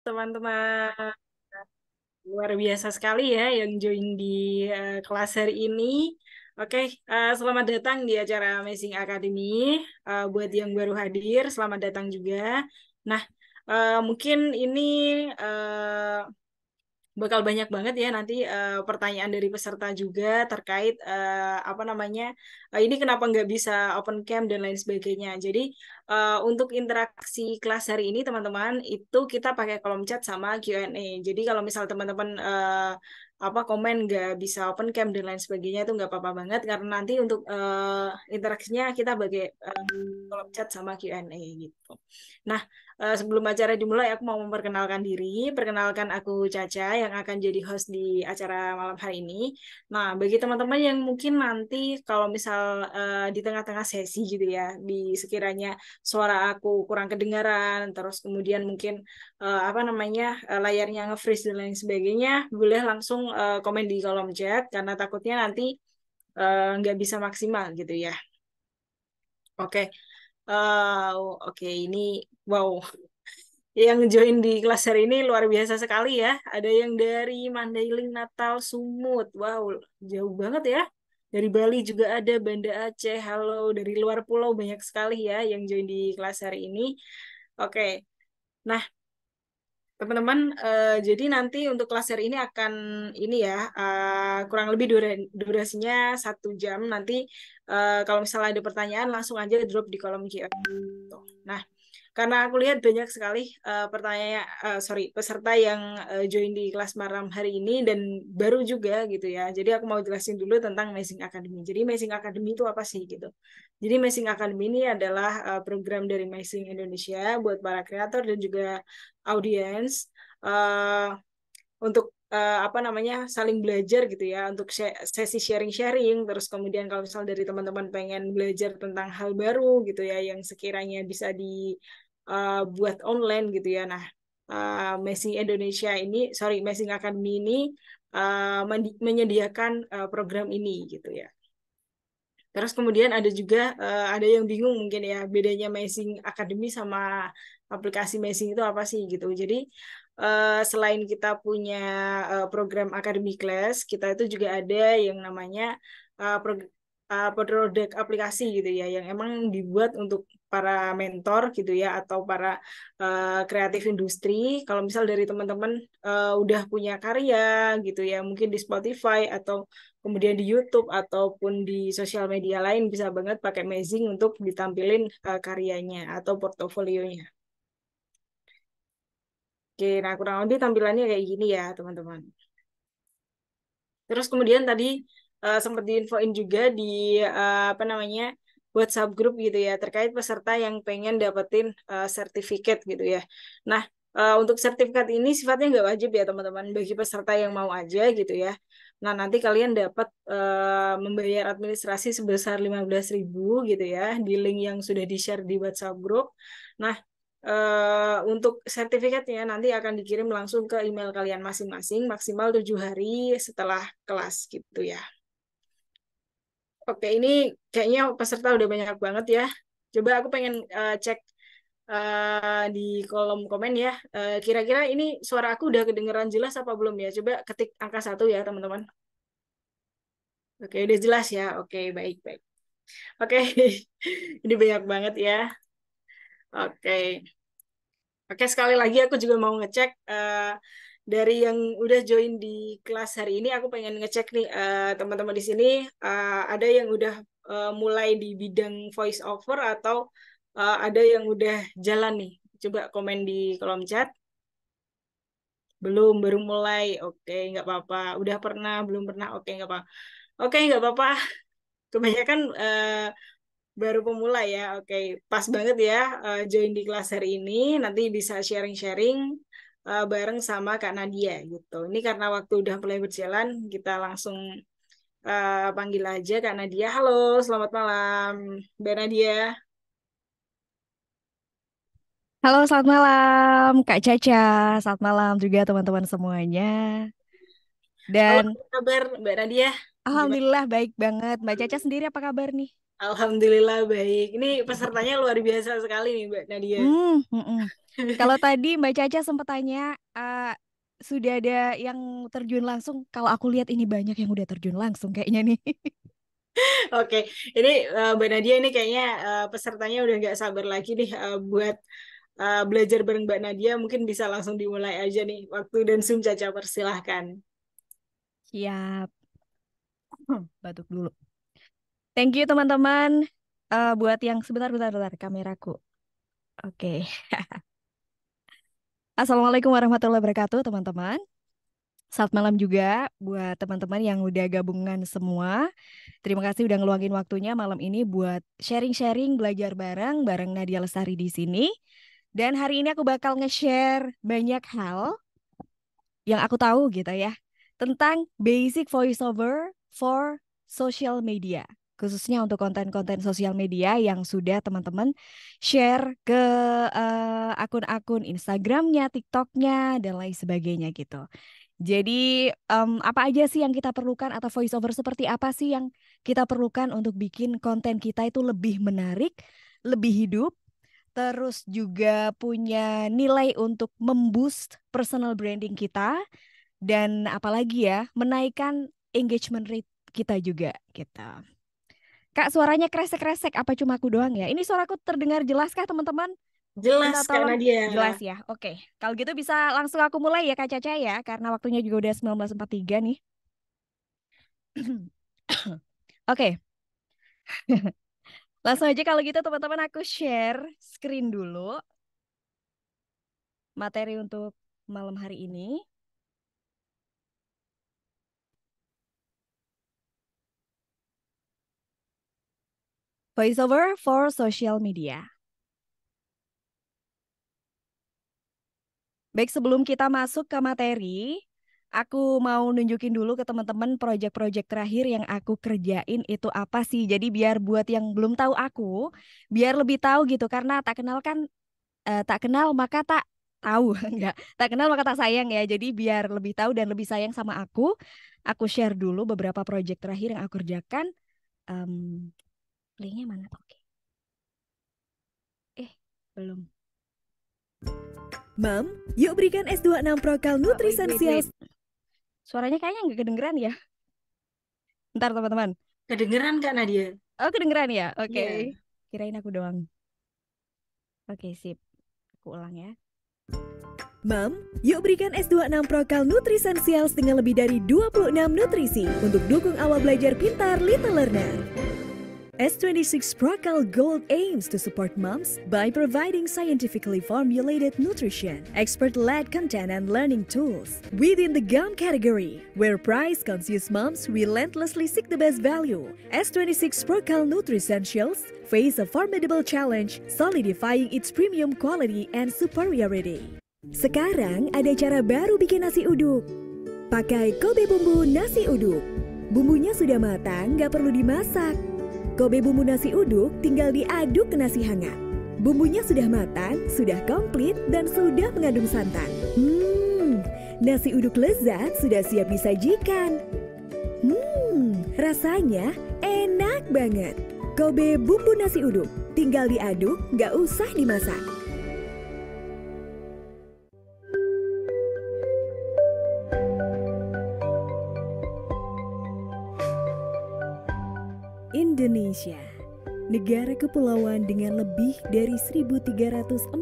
Teman-teman. Luar biasa sekali ya yang join di kelas hari ini. Oke, selamat datang di acara Amazing Academy. Buat yang baru hadir, selamat datang juga. Nah, mungkin ini eh, bakal banyak banget ya nanti pertanyaan dari peserta juga terkait apa namanya ini kenapa nggak bisa open cam dan lain sebagainya. Jadi untuk interaksi kelas hari ini teman-teman itu kita pakai kolom chat sama Q&A. Jadi kalau misal teman-teman apa komen nggak bisa open cam dan lain sebagainya itu nggak apa-apa banget karena nanti untuk interaksinya kita pakai kolom chat sama Q&A gitu. Nah, sebelum acara dimulai, aku mau memperkenalkan diri. Perkenalkan aku Caca yang akan jadi host di acara malam hari ini. Nah, bagi teman-teman yang mungkin nanti kalau misal di tengah-tengah sesi gitu ya, di sekiranya suara aku kurang kedengaran, terus kemudian mungkin apa namanya layarnya nge-freeze dan lain sebagainya, boleh langsung komen di kolom chat karena takutnya nanti nggak bisa maksimal gitu ya. Oke. Oke, ini wow. Yang join di kelas hari ini luar biasa sekali ya. Ada yang dari Mandailing, Natal, Sumut. Wow, jauh banget ya. Dari Bali juga ada, Banda Aceh. Halo, dari luar pulau banyak sekali ya yang join di kelas hari ini. Oke, nah teman-teman, jadi nanti untuk kelas hari ini akan ini ya, kurang lebih durasinya 1 jam. Nanti kalau misalnya ada pertanyaan langsung aja drop di kolom Q&A. Nah, karena aku lihat banyak sekali pertanyaan, sorry, peserta yang join di kelas malam hari ini dan baru juga gitu ya. Jadi aku mau jelasin dulu tentang Amazing Academy. Jadi Amazing Academy itu apa sih gitu? Jadi Amazing Academy ini adalah program dari Amazing Indonesia buat para kreator dan juga audiens untuk apa namanya saling belajar gitu ya untuk sesi sharing-sharing terus kemudian kalau misal dari teman-teman pengen belajar tentang hal baru gitu ya yang sekiranya bisa dibuat online gitu ya. Nah, Amazing Indonesia ini, sorry, Amazing Academy ini menyediakan program ini gitu ya. Terus kemudian ada juga ada yang bingung mungkin ya bedanya Amazing Academy sama aplikasi Amazing itu apa sih gitu. Jadi selain kita punya program Academy Class, kita itu juga ada yang namanya produk aplikasi gitu ya yang emang dibuat untuk para mentor gitu ya atau para kreatif industri. Kalau misal dari teman-teman udah punya karya gitu ya, mungkin di Spotify atau kemudian di YouTube ataupun di sosial media lain bisa banget pakai Amazing untuk ditampilin karyanya atau portofolionya. Oke, nah kurang lebih tampilannya kayak gini ya teman-teman. Terus kemudian tadi sempat diinfoin juga di apa namanya WhatsApp grup gitu ya terkait peserta yang pengen dapetin sertifikat gitu ya. Nah, untuk sertifikat ini sifatnya nggak wajib ya teman-teman bagi peserta yang mau aja gitu ya. Nah, nanti kalian dapat membayar administrasi sebesar 15.000 gitu ya di link yang sudah di-share di WhatsApp grup. Nah, untuk sertifikatnya nanti akan dikirim langsung ke email kalian masing-masing maksimal 7 hari setelah kelas gitu ya. Oke, ini kayaknya peserta udah banyak banget ya. Coba aku pengen cek di kolom komen ya. Kira-kira ini suara aku udah kedengeran jelas apa belum ya? Coba ketik angka 1 ya teman-teman. Oke, udah jelas ya. Oke, baik-baik. Oke, ini banyak banget ya. Oke. Oke, sekali lagi aku juga mau ngecek dari yang udah join di kelas hari ini, aku pengen ngecek nih teman-teman di sini ada yang udah mulai di bidang voice over atau ada yang udah jalan nih. Coba komen di kolom chat. Belum, baru mulai. Oke, nggak apa-apa. Udah pernah, belum pernah. Oke, nggak apa. Oke, nggak apa-apa. Kebanyakan baru pemula ya. Oke, pas banget ya join di kelas hari ini. Nanti bisa sharing-sharing bareng sama Kak Nadia gitu. Ini karena waktu udah mulai berjalan, kita langsung panggil aja Kak Nadia. Halo, selamat malam, Mbak Nadia. Halo, selamat malam Kak Caca. Selamat malam juga teman-teman semuanya. Halo, Dan apa kabar Mbak Nadia? Gimana? Alhamdulillah baik banget. Mbak Caca sendiri apa kabar nih? Alhamdulillah baik. Ini pesertanya luar biasa sekali nih Mbak Nadia. Mm-mm. Kalau tadi Mbak Caca sempat tanya, sudah ada yang terjun langsung. Kalau aku lihat ini banyak yang udah terjun langsung kayaknya nih. Oke, ini Mbak Nadia ini kayaknya pesertanya udah nggak sabar lagi nih buat belajar bareng Mbak Nadia. Mungkin bisa langsung dimulai aja nih. Waktu dan Zoom Caca persilahkan. Siap. Batuk dulu. Thank you teman-teman. Buat yang sebentar kameraku. Oke. Assalamualaikum warahmatullahi wabarakatuh teman-teman. Selamat malam juga buat teman-teman yang udah gabungan semua. Terima kasih udah ngeluangin waktunya malam ini buat sharing-sharing, belajar bareng Nadia Lestari di sini. Dan hari ini aku bakal nge-share banyak hal yang aku tahu gitu ya tentang basic voiceover for social media. Khususnya untuk konten-konten sosial media yang sudah teman-teman share ke akun-akun Instagramnya, TikToknya, dan lain sebagainya gitu. Jadi apa aja sih yang kita perlukan atau voiceover seperti apa sih yang kita perlukan untuk bikin konten kita itu lebih menarik, lebih hidup, terus juga punya nilai untuk memboost personal branding kita dan apalagi ya menaikkan engagement rate kita juga gitu. Kak, suaranya kresek-kresek apa cuma aku doang ya? Ini suaraku terdengar jelas kah teman-teman? Jelas Minta Kak tolong. Jelas Nadia. ya. Oke. Kalau gitu bisa langsung aku mulai ya Kak Caca ya karena waktunya juga udah 19.43 nih. Oke. Langsung aja kalau gitu teman-teman aku share screen dulu materi untuk malam hari ini. Voiceover for social media. Baik, sebelum kita masuk ke materi, aku mau nunjukin dulu ke teman-teman proyek-proyek terakhir yang aku kerjain itu apa sih. Jadi biar buat yang belum tahu aku, biar lebih tahu gitu. Karena tak kenal kan, tak kenal maka tak tahu. Enggak, tak kenal maka tak sayang ya. Jadi biar lebih tahu dan lebih sayang sama aku share dulu beberapa proyek terakhir yang aku kerjakan. Em, Linknya mana? Oke. Belum. Mam, yuk berikan S26 Prokal Wait. Nutrisensial. Suaranya kayaknya nggak kedengeran ya. Ntar teman-teman. Kedengeran Kak Nadia? Oh, kedengeran ya? Oke. Iya. Kirain aku doang. Oke, sip. Aku ulang ya. Mam, yuk berikan S26 Prokal Nutrisensials dengan lebih dari 26 nutrisi untuk dukung awal belajar pintar Little Learner. S26 Prokal Gold aims to support moms by providing scientifically formulated nutrition, expert-led content and learning tools within the gum category, where price-conscious moms relentlessly seek the best value. S26 Prokal Nutricentials face a formidable challenge, solidifying its premium quality and superiority. Sekarang ada cara baru bikin nasi uduk. Pakai Kobe bumbu nasi uduk. Bumbunya sudah matang, nggak perlu dimasak. Kobe bumbu nasi uduk tinggal diaduk ke nasi hangat. Bumbunya sudah matang, sudah komplit, dan sudah mengandung santan. Nasi uduk lezat sudah siap disajikan. Rasanya enak banget. Kobe bumbu nasi uduk, tinggal diaduk, nggak usah dimasak. Indonesia, negara kepulauan dengan lebih dari 1.340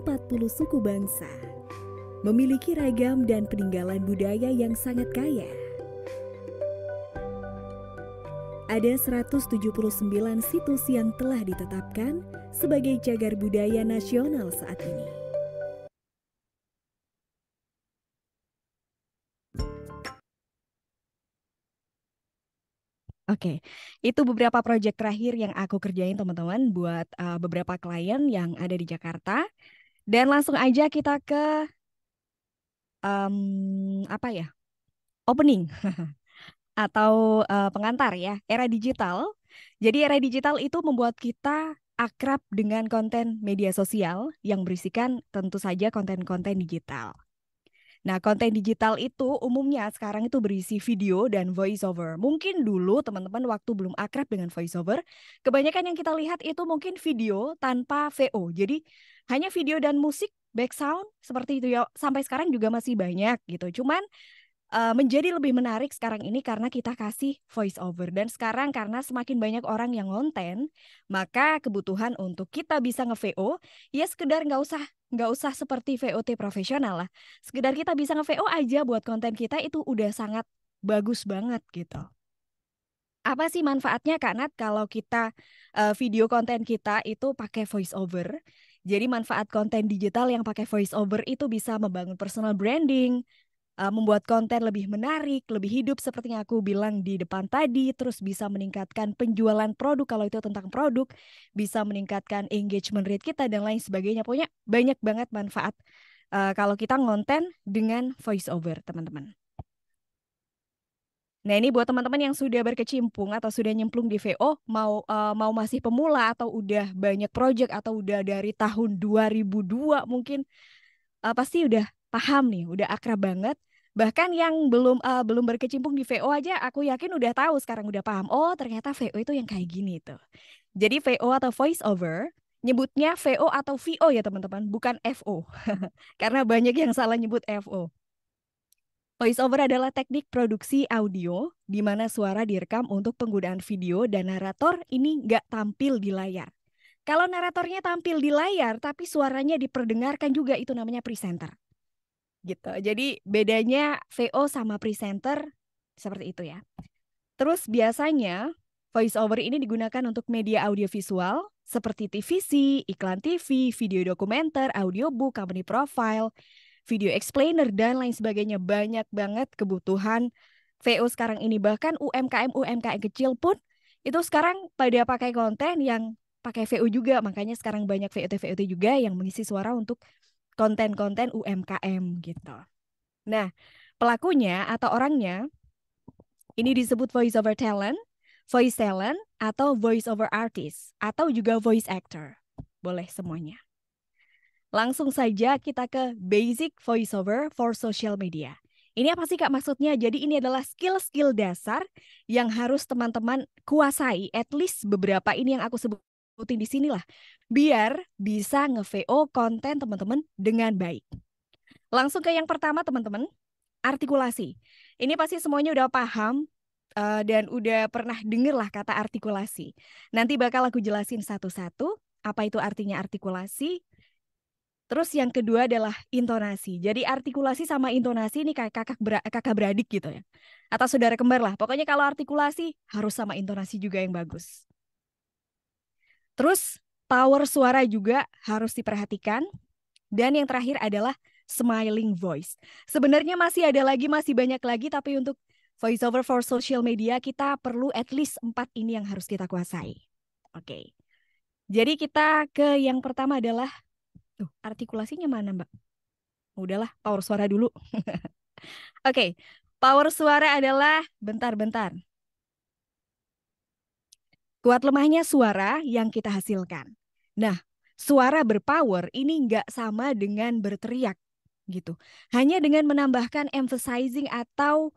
suku bangsa, memiliki ragam dan peninggalan budaya yang sangat kaya. Ada 179 situs yang telah ditetapkan sebagai cagar budaya nasional saat ini. Oke, itu beberapa proyek terakhir yang aku kerjain teman-teman buat beberapa klien yang ada di Jakarta. Dan langsung aja kita ke apa ya? Opening atau pengantar ya, era digital. Jadi era digital itu membuat kita akrab dengan konten media sosial yang berisikan tentu saja konten-konten digital. Nah, konten digital itu umumnya sekarang itu berisi video dan voice over. Mungkin dulu teman-teman waktu belum akrab dengan voice over, kebanyakan yang kita lihat itu mungkin video tanpa VO. Jadi hanya video dan musik, back sound seperti itu ya. Sampai sekarang juga masih banyak gitu. Cuman menjadi lebih menarik sekarang ini karena kita kasih voice over. Dan sekarang karena semakin banyak orang yang ngonten, maka kebutuhan untuk kita bisa nge-VO, ya sekedar nggak usah seperti VOT profesional lah. Sekedar kita bisa nge-VO aja buat konten kita itu udah sangat bagus banget gitu. Apa sih manfaatnya Kak Nat kalau kita video konten kita itu pakai voice over? Jadi manfaat konten digital yang pakai voice over itu bisa membangun personal branding, membuat konten lebih menarik, lebih hidup seperti yang aku bilang di depan tadi, terus bisa meningkatkan penjualan produk kalau itu tentang produk, bisa meningkatkan engagement rate kita dan lain sebagainya. Pokoknya banyak banget manfaat kalau kita ngonten dengan voice over, teman-teman. Nah, ini buat teman-teman yang sudah berkecimpung atau sudah nyemplung di VO, mau masih pemula atau udah banyak project atau udah dari tahun 2002 mungkin pasti udah paham nih, udah akrab banget. Bahkan yang belum berkecimpung di VO aja aku yakin udah tahu sekarang udah paham. Oh, ternyata VO itu yang kayak gini tuh. Jadi VO atau voice over nyebutnya VO atau VO ya teman-teman, bukan FO. Karena banyak yang salah nyebut FO. Voice over adalah teknik produksi audio di mana suara direkam untuk penggunaan video dan narator ini nggak tampil di layar. Kalau naratornya tampil di layar tapi suaranya diperdengarkan juga itu namanya presenter. Gitu. Jadi bedanya VO sama presenter seperti itu ya. Terus biasanya voice over ini digunakan untuk media audiovisual seperti TVC, iklan TV, video dokumenter, audiobook, company profile, video explainer dan lain sebagainya. Banyak banget kebutuhan VO sekarang ini. Bahkan UMKM kecil pun itu sekarang pada pakai konten yang pakai VO juga. Makanya sekarang banyak VOT juga yang mengisi suara untuk konten-konten UMKM gitu. Nah, pelakunya atau orangnya ini disebut voice over talent, voice talent, atau voice over artist, atau juga voice actor. Boleh semuanya. Langsung saja kita ke basic voice over for social media. Ini apa sih Kak maksudnya? Jadi ini adalah skill-skill dasar yang harus teman-teman kuasai, at least beberapa ini yang aku sebutin di sini lah. Biar bisa nge-VO konten teman-teman dengan baik. Langsung ke yang pertama teman-teman, artikulasi. Ini pasti semuanya udah paham dan udah pernah denger lah kata artikulasi. Nanti bakal aku jelasin satu-satu apa itu artinya artikulasi. Terus yang kedua adalah intonasi. Jadi artikulasi sama intonasi ini kayak kakak beradik gitu ya. Atau saudara kembar lah. Pokoknya kalau artikulasi harus sama intonasi juga yang bagus. Terus power suara juga harus diperhatikan. Dan yang terakhir adalah smiling voice. Sebenarnya masih banyak lagi, tapi untuk voice over for social media kita perlu at least 4 ini yang harus kita kuasai. Oke. Jadi kita ke yang pertama adalah, artikulasinya mana Mbak? Udahlah, power suara dulu. Oke, power suara adalah, bentar. Kuat lemahnya suara yang kita hasilkan. Nah, suara berpower ini nggak sama dengan berteriak gitu. Hanya dengan menambahkan emphasizing atau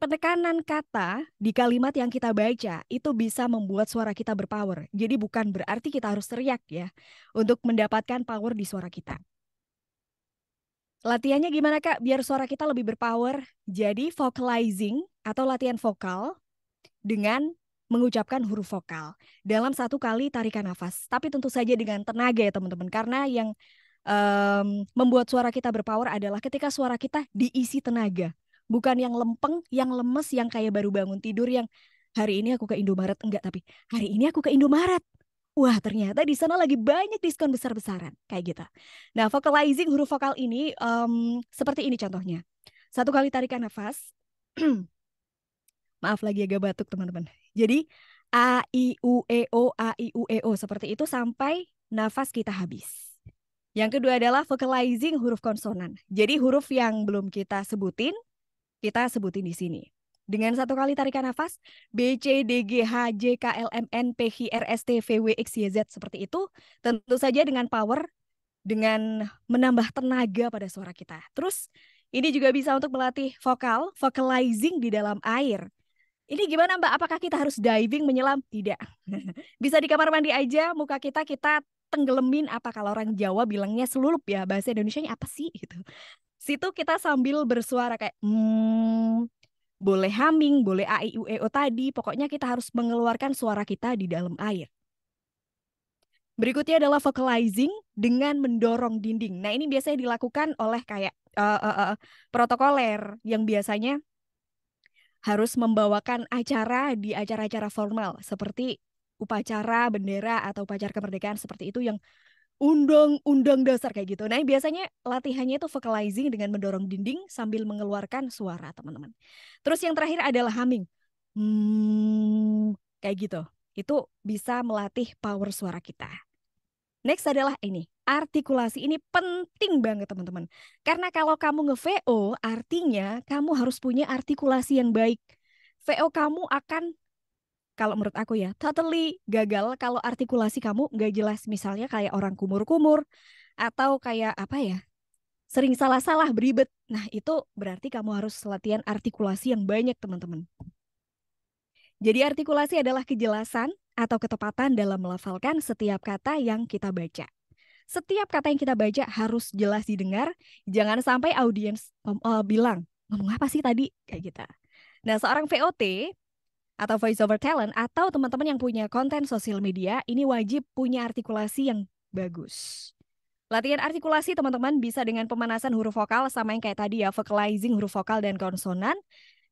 penekanan kata di kalimat yang kita baca itu bisa membuat suara kita berpower. Jadi bukan berarti kita harus teriak ya untuk mendapatkan power di suara kita. Latihannya gimana Kak biar suara kita lebih berpower? Jadi vocalizing atau latihan vokal dengan mengucapkan huruf vokal dalam 1 kali tarikan nafas. Tapi tentu saja dengan tenaga ya teman-teman. Karena yang membuat suara kita berpower adalah ketika suara kita diisi tenaga. Bukan yang lempeng, yang lemes, yang kayak baru bangun tidur, yang hari ini aku ke Indomaret. Enggak, tapi hari ini aku ke Indomaret. Wah, ternyata di sana lagi banyak diskon besar-besaran. Kayak gitu. Nah, vocalizing huruf vokal ini seperti ini contohnya. 1 kali tarikan nafas. Maaf lagi agak batuk teman-teman. Jadi A, I, U, E, O, A, I, U, E, O. Seperti itu sampai nafas kita habis. Yang kedua adalah vocalizing huruf konsonan. Jadi huruf yang belum kita sebutin di sini. Dengan 1 kali tarikan nafas, B, C, D, G, H, J, K, L, M, N, P, Q, R, S, T, V, W, X, Y, Z. Seperti itu. Tentu saja dengan power, dengan menambah tenaga pada suara kita. Terus Ini juga bisa untuk melatih vokal, vocalizing di dalam air. Ini gimana Mbak? Apakah kita harus diving menyelam? Tidak. Bisa di kamar mandi aja, muka kita tenggelamin, apa kalau orang Jawa bilangnya selulup ya, bahasa Indonesianya apa sih gitu. Situ kita sambil bersuara kayak boleh humming, boleh a i u e o tadi, pokoknya kita harus mengeluarkan suara kita di dalam air. Berikutnya adalah vocalizing dengan mendorong dinding. Nah, ini biasanya dilakukan oleh kayak protokoler yang biasanya harus membawakan acara di acara-acara formal seperti upacara bendera atau upacara kemerdekaan seperti itu yang undang-undang dasar kayak gitu. Nah, biasanya latihannya itu vocalizing dengan mendorong dinding sambil mengeluarkan suara, teman-teman. Terus yang terakhir adalah humming. Kayak gitu. Itu bisa melatih power suara kita. Next adalah ini, artikulasi. Ini penting banget teman-teman. Karena kalau kamu nge-VO, artinya kamu harus punya artikulasi yang baik. VO kamu akan, kalau menurut aku ya, totally gagal kalau artikulasi kamu nggak jelas. Misalnya kayak orang kumur-kumur, atau kayak apa ya, sering salah-salah, beribet. Nah, itu berarti kamu harus latihan artikulasi yang banyak teman-teman. Jadi artikulasi adalah kejelasan atau ketepatan dalam melafalkan setiap kata yang kita baca. Setiap kata yang kita baca harus jelas didengar. Jangan sampai audiens bilang, ngomong apa sih tadi? Kayak gitu. Nah, seorang VOT atau voice over talent atau teman-teman yang punya konten sosial media, ini wajib punya artikulasi yang bagus. Latihan artikulasi teman-teman bisa dengan pemanasan huruf vokal sama yang kayak tadi ya, vocalizing huruf vokal dan konsonan.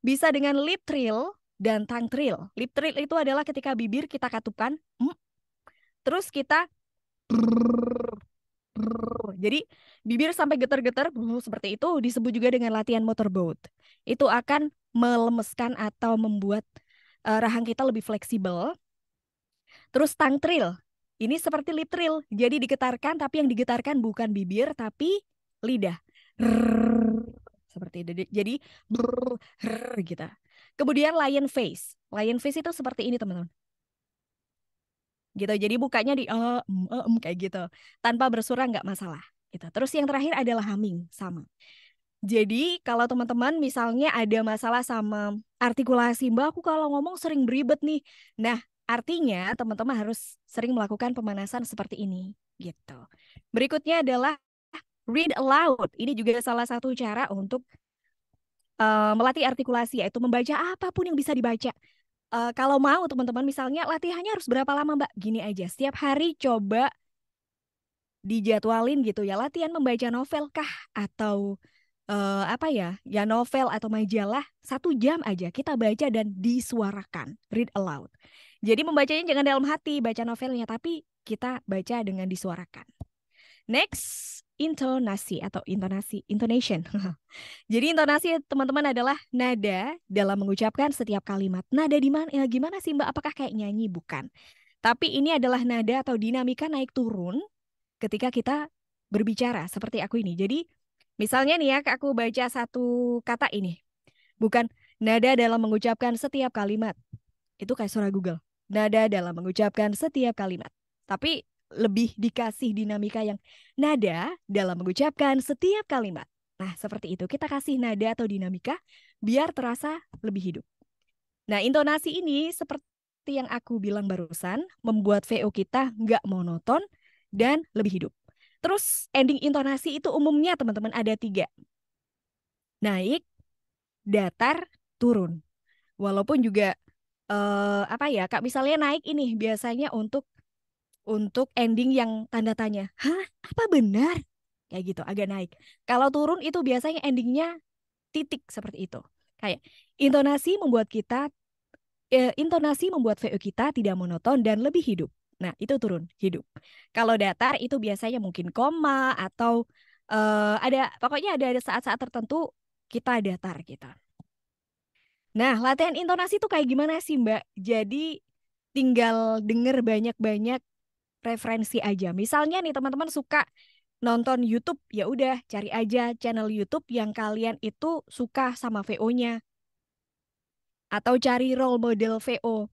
Bisa dengan lip trill dan tongue trill. Lip trill itu adalah ketika bibir kita katupkan, terus kita jadi bibir sampai getar-getar seperti itu disebut juga dengan latihan motorboat. Itu akan melemeskan atau membuat rahang kita lebih fleksibel. Terus tongue trill. Ini seperti lip trill. Jadi digetarkan tapi yang digetarkan bukan bibir tapi lidah. Seperti itu. Jadi gitu. Kemudian lion face. Lion face itu seperti ini teman-teman. Gitu. Jadi bukanya di kayak gitu. Tanpa bersuara nggak masalah. Gitu. Terus yang terakhir adalah humming, sama. Jadi kalau teman-teman misalnya ada masalah sama artikulasi, Mbak, aku kalau ngomong sering beribet nih. Nah, artinya teman-teman harus sering melakukan pemanasan seperti ini. Gitu. Berikutnya adalah read aloud. Ini juga salah satu cara untuk melatih artikulasi, yaitu membaca apapun yang bisa dibaca. Kalau mau teman-teman misalnya latihannya harus berapa lama Mbak? Gini aja, setiap hari coba dijadwalin gitu ya, latihan membaca novel kah? Atau apa ya, ya novel atau majalah, 1 jam aja kita baca dan disuarakan, read aloud. Jadi membacanya jangan dalam hati, baca novelnya, tapi kita baca dengan disuarakan. Next, intonasi atau intonation. Jadi intonasi teman-teman adalah nada dalam mengucapkan setiap kalimat. Nada di mana? Ya, gimana sih Mbak? Apakah kayak nyanyi? Bukan. Tapi ini adalah nada atau dinamika naik turun ketika kita berbicara seperti aku ini. Jadi misalnya nih ya, aku baca satu kata ini. Bukan nada dalam mengucapkan setiap kalimat. Itu kayak suara Google. Nada dalam mengucapkan setiap kalimat. Tapi lebih dikasih dinamika yang nada dalam mengucapkan setiap kalimat. Nah, seperti itu. Kita kasih nada atau dinamika biar terasa lebih hidup. Nah, intonasi ini seperti yang aku bilang barusan, membuat VO kita nggak monoton dan lebih hidup. Terus ending intonasi itu umumnya teman-teman ada 3. Naik, datar, turun. Walaupun juga apa ya, Kak, misalnya naik ini biasanya untuk ending yang tanda tanya. Hah? Apa benar? Kayak gitu, agak naik. Kalau turun itu biasanya endingnya titik seperti itu. Kayak intonasi membuat VO kita tidak monoton dan lebih hidup. Nah, itu turun, hidup. Kalau datar itu biasanya mungkin koma atau pokoknya ada saat-saat tertentu kita datar kita. Nah, latihan intonasi itu kayak gimana sih, Mbak? Jadi tinggal denger banyak-banyak referensi aja. Misalnya nih teman-teman suka nonton YouTube, ya udah cari aja channel YouTube yang kalian itu suka sama VO-nya. Atau cari role model VO.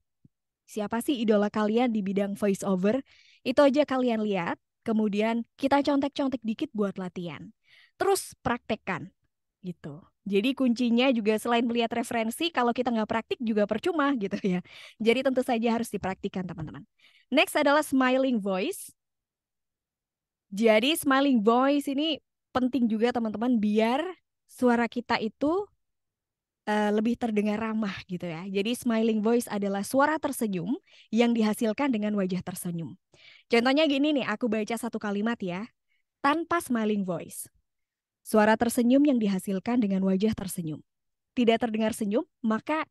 Siapa sih idola kalian di bidang voice over? Itu aja kalian lihat, kemudian kita contek-contek dikit buat latihan. Terus praktekkan. gitu. Jadi kuncinya juga selain melihat referensi, kalau kita nggak praktik juga percuma gitu ya. Jadi tentu saja harus dipraktikkan teman-teman. Next adalah smiling voice. Jadi smiling voice ini penting juga teman-teman biar suara kita itu lebih terdengar ramah gitu ya. Jadi smiling voice adalah suara tersenyum yang dihasilkan dengan wajah tersenyum. Contohnya gini nih, aku baca satu kalimat ya. Tanpa smiling voice. Suara tersenyum yang dihasilkan dengan wajah tersenyum. Tidak terdengar senyum, maka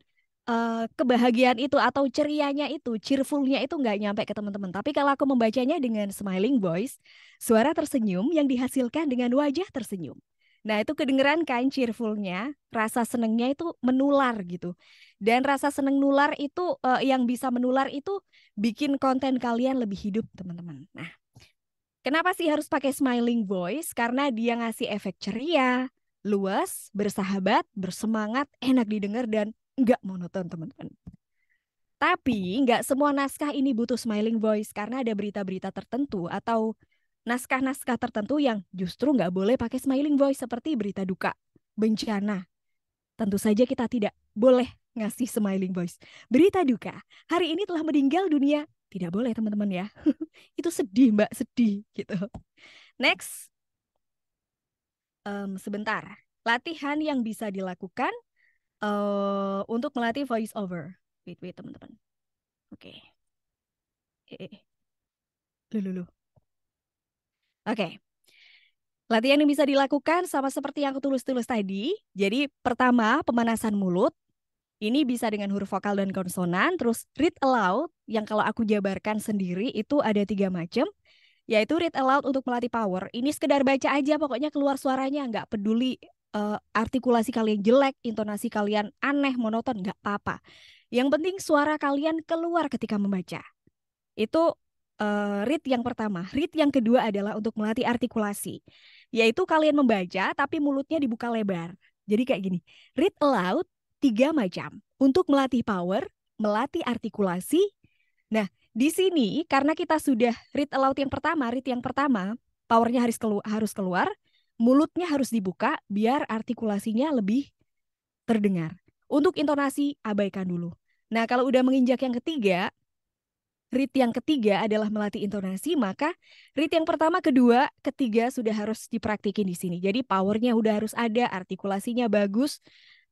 kebahagiaan itu atau cerianya itu, cheerfulnya itu nggak nyampe ke teman-teman. Tapi kalau aku membacanya dengan smiling voice, suara tersenyum yang dihasilkan dengan wajah tersenyum. Nah itu kedengeran kan cheerfulnya, rasa senengnya itu menular gitu. Dan rasa seneng nular itu yang bisa menular itu bikin konten kalian lebih hidup teman-teman. Nah kenapa sih harus pakai smiling voice? Karena dia ngasih efek ceria, luas, bersahabat, bersemangat, enak didengar, dan nggak monoton, teman-teman. Tapi nggak semua naskah ini butuh smiling voice karena ada berita-berita tertentu atau naskah-naskah tertentu yang justru nggak boleh pakai smiling voice seperti berita duka, bencana. Tentu saja kita tidak boleh ngasih smiling voice. Berita duka, hari ini telah meninggal dunia. Tidak boleh teman-teman ya. Itu sedih mbak, sedih gitu. Next, sebentar. Latihan yang bisa dilakukan untuk melatih voice over. Wait teman-teman. Oke. Lulu. Oke. Latihan yang bisa dilakukan sama seperti yang aku tulis-tulis tadi. Jadi pertama pemanasan mulut. Ini bisa dengan huruf vokal dan konsonan. Terus read aloud yang kalau aku jabarkan sendiri itu ada 3 macam. Yaitu read aloud untuk melatih power. Ini sekedar baca aja pokoknya keluar suaranya. Nggak peduli artikulasi kalian jelek, intonasi kalian aneh, monoton. Nggak apa-apa. Yang penting suara kalian keluar ketika membaca. Itu read yang pertama. Read yang kedua adalah untuk melatih artikulasi. Yaitu kalian membaca tapi mulutnya dibuka lebar. Jadi kayak gini. Read aloud 3 macam. Untuk melatih power, melatih artikulasi. Nah, di sini karena kita sudah read aloud yang pertama, powernya harus keluar, mulutnya harus dibuka biar artikulasinya lebih terdengar. Untuk intonasi, abaikan dulu. Nah, kalau udah menginjak yang ketiga, read yang ketiga adalah melatih intonasi, maka read yang pertama, kedua, ketiga sudah harus dipraktikin di sini. Jadi powernya udah harus ada, artikulasinya bagus,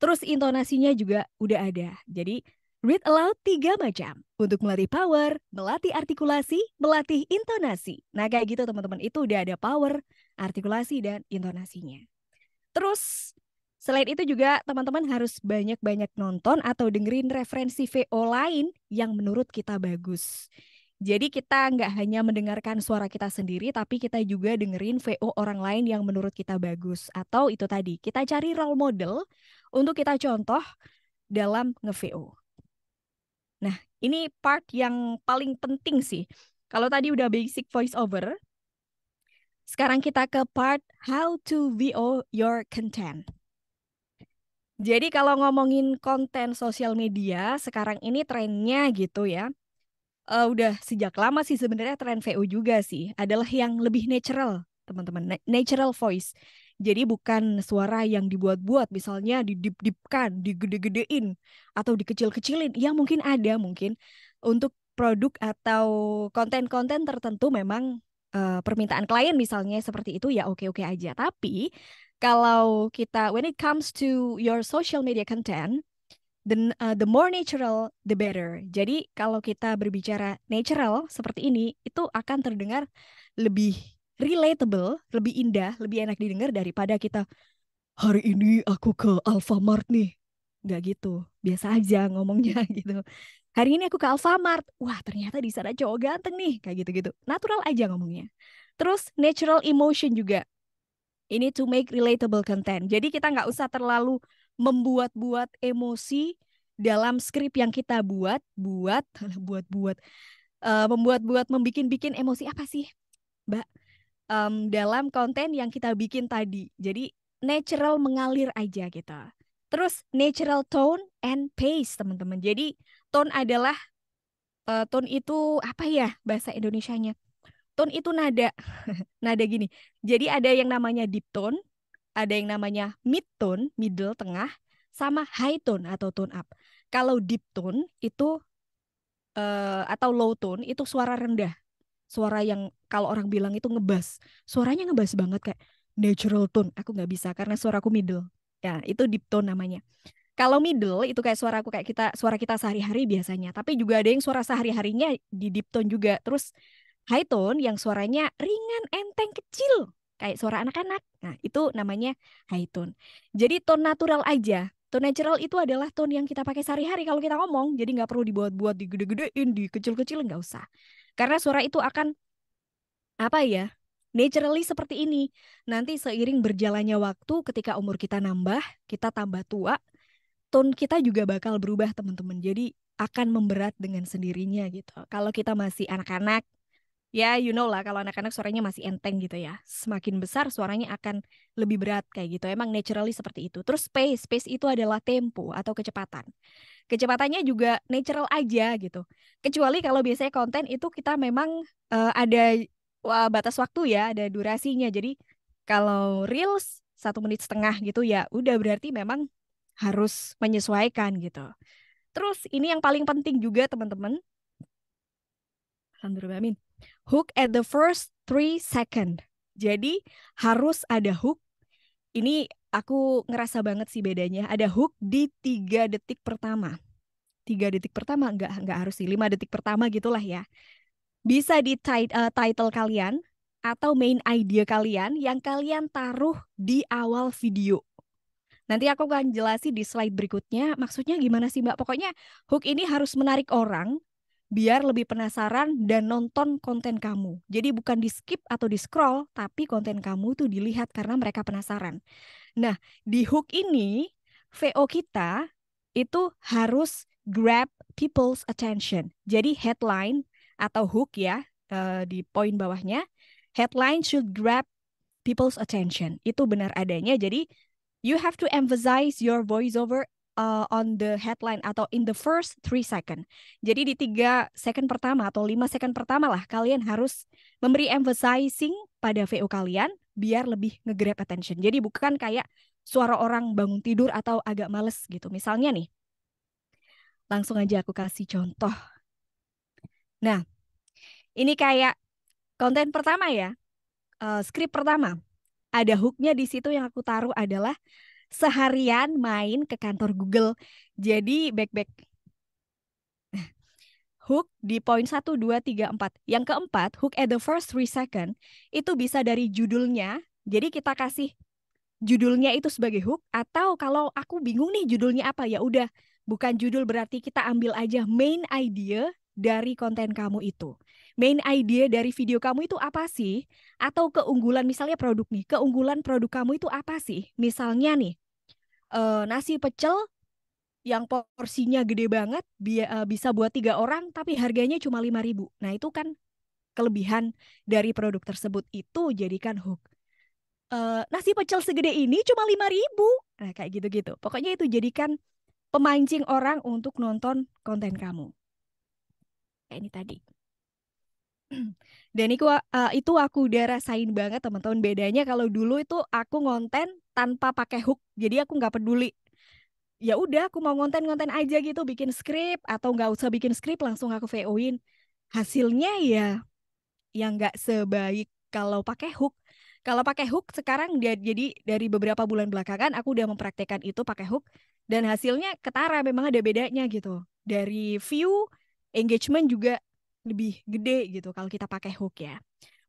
terus intonasinya juga udah ada. Jadi read aloud 3 macam. Untuk melatih power, melatih artikulasi, melatih intonasi. Nah kayak gitu teman-teman, itu udah ada power, artikulasi, dan intonasinya. Terus selain itu juga teman-teman harus banyak-banyak nonton atau dengerin referensi VO lain yang menurut kita bagus. Jadi kita nggak hanya mendengarkan suara kita sendiri, tapi kita juga dengerin VO orang lain yang menurut kita bagus. Atau itu tadi, kita cari role model untuk kita contoh dalam nge-VO. Nah, ini part yang paling penting sih. Kalau tadi udah basic voice over, sekarang kita ke part how to VO your content. Jadi kalau ngomongin konten sosial media, sekarang ini trennya gitu ya. Udah sejak lama sih sebenarnya tren VO juga sih. Adalah yang lebih natural, teman-teman. Natural voice. Jadi bukan suara yang dibuat-buat, misalnya didip-dipkan, digede-gedein, atau dikecil-kecilin. Ya mungkin ada, mungkin. Untuk produk atau konten-konten tertentu memang permintaan klien misalnya seperti itu ya oke-oke aja. Tapi kalau kita, when it comes to your social media content, the more natural, the better. Jadi kalau kita berbicara natural seperti ini, itu akan terdengar lebih relatable, lebih indah, lebih enak didengar daripada kita, hari ini aku ke Alfamart nih. Nggak gitu, biasa aja ngomongnya gitu. Hari ini aku ke Alfamart, wah ternyata di sana cowok ganteng nih, kayak gitu-gitu. Natural aja ngomongnya. Terus natural emotion juga. Ini to make relatable content. Jadi kita nggak usah terlalu membuat-buat emosi dalam skrip yang kita membuat-buat, membikin-bikin emosi apa sih, Mbak? Dalam konten yang kita bikin tadi. Jadi natural mengalir aja kita. Terus natural tone and pace, teman-teman. Jadi tone adalah tone itu apa ya bahasa Indonesianya? Tone itu nada. Nada gini. Jadi ada yang namanya deep tone, ada yang namanya mid tone, middle, tengah, sama high tone atau tone up. Kalau deep tone itu atau low tone itu suara rendah. Suara yang kalau orang bilang itu ngebas. Suaranya ngebas banget kayak natural tone. Aku nggak bisa karena suaraku middle. Ya, itu deep tone namanya. Kalau middle itu kayak suara kita sehari-hari biasanya. Tapi juga ada yang suara sehari-harinya di deep tone juga. Terus high tone yang suaranya ringan, enteng, kecil. Kayak suara anak-anak. Nah, itu namanya high tone. Jadi tone natural aja. Tone natural itu adalah tone yang kita pakai sehari-hari kalau kita ngomong. Jadi nggak perlu dibuat-buat, digede-gedein, dikecil-kecilin, nggak usah. Karena suara itu akan apa ya? Naturally seperti ini. Nanti seiring berjalannya waktu ketika umur kita nambah, kita tambah tua, tone kita juga bakal berubah teman-teman. Jadi akan memberat dengan sendirinya gitu. Kalau kita masih anak-anak, ya you know lah kalau anak-anak suaranya masih enteng gitu ya. Semakin besar suaranya akan lebih berat kayak gitu. Emang naturally seperti itu. Terus pace itu adalah tempo atau kecepatan. Kecepatannya juga natural aja gitu. Kecuali kalau biasanya konten itu kita memang ada batas waktu ya, ada durasinya. Jadi kalau reels 1,5 menit gitu ya, udah berarti memang harus menyesuaikan gitu. Terus ini yang paling penting juga teman-teman. Alhamdulillah, amin. Hook at the first 3 second. Jadi harus ada hook. Ini aku ngerasa banget sih bedanya. Ada hook di 3 detik pertama. 3 detik pertama, nggak harus sih, 5 detik pertama gitulah ya. Bisa di title kalian atau main idea kalian yang kalian taruh di awal video. Nanti aku akan jelasin di slide berikutnya maksudnya gimana sih Mbak. Pokoknya hook ini harus menarik orang biar lebih penasaran dan nonton konten kamu. Jadi bukan di skip atau di scroll, tapi konten kamu tuh dilihat karena mereka penasaran. Nah, di hook ini VO kita itu harus grab people's attention. Jadi headline atau hook ya, di poin bawahnya, headline should grab people's attention. Itu benar adanya. Jadi you have to emphasize your voiceover on the headline atau in the first 3 second. Jadi di 3 second pertama atau 5 second pertama lah kalian harus memberi emphasizing pada VO kalian biar lebih nge-grab attention. Jadi bukan kayak suara orang bangun tidur atau agak males gitu. Misalnya nih, langsung aja aku kasih contoh. Nah, ini kayak konten pertama ya, skrip pertama. Ada hooknya di situ yang aku taruh adalah seharian main ke kantor Google. Jadi back. Hook di poin 1, 2, 3, 4. Yang keempat, hook at the first 3 second, itu bisa dari judulnya. Jadi kita kasih judulnya itu sebagai hook. Atau kalau aku bingung nih judulnya apa, ya udah bukan judul berarti kita ambil aja main idea dari konten kamu itu. Main idea dari video kamu itu apa sih? Atau keunggulan misalnya produk nih. Keunggulan produk kamu itu apa sih? Misalnya nih, nasi pecel yang porsinya gede banget, bisa buat 3 orang, tapi harganya cuma 5.000. Nah itu kan kelebihan dari produk tersebut, itu jadikan hook. Nasi pecel segede ini cuma 5.000. Nah kayak gitu-gitu. Pokoknya itu jadikan pemancing orang untuk nonton konten kamu. Kayak ini tadi. Dan itu aku udah rasain banget teman-teman. Bedanya kalau dulu itu aku ngonten tanpa pakai hook. Jadi aku nggak peduli. Ya udah aku mau ngonten-ngonten aja gitu, bikin skrip atau nggak usah bikin skrip langsung aku VO-in. Hasilnya ya yang nggak sebaik kalau pakai hook. Kalau pakai hook sekarang jadi dari beberapa bulan belakangan aku udah mempraktekkan itu pakai hook dan hasilnya ketara, memang ada bedanya gitu. Dari view, engagement juga lebih gede gitu kalau kita pakai hook ya.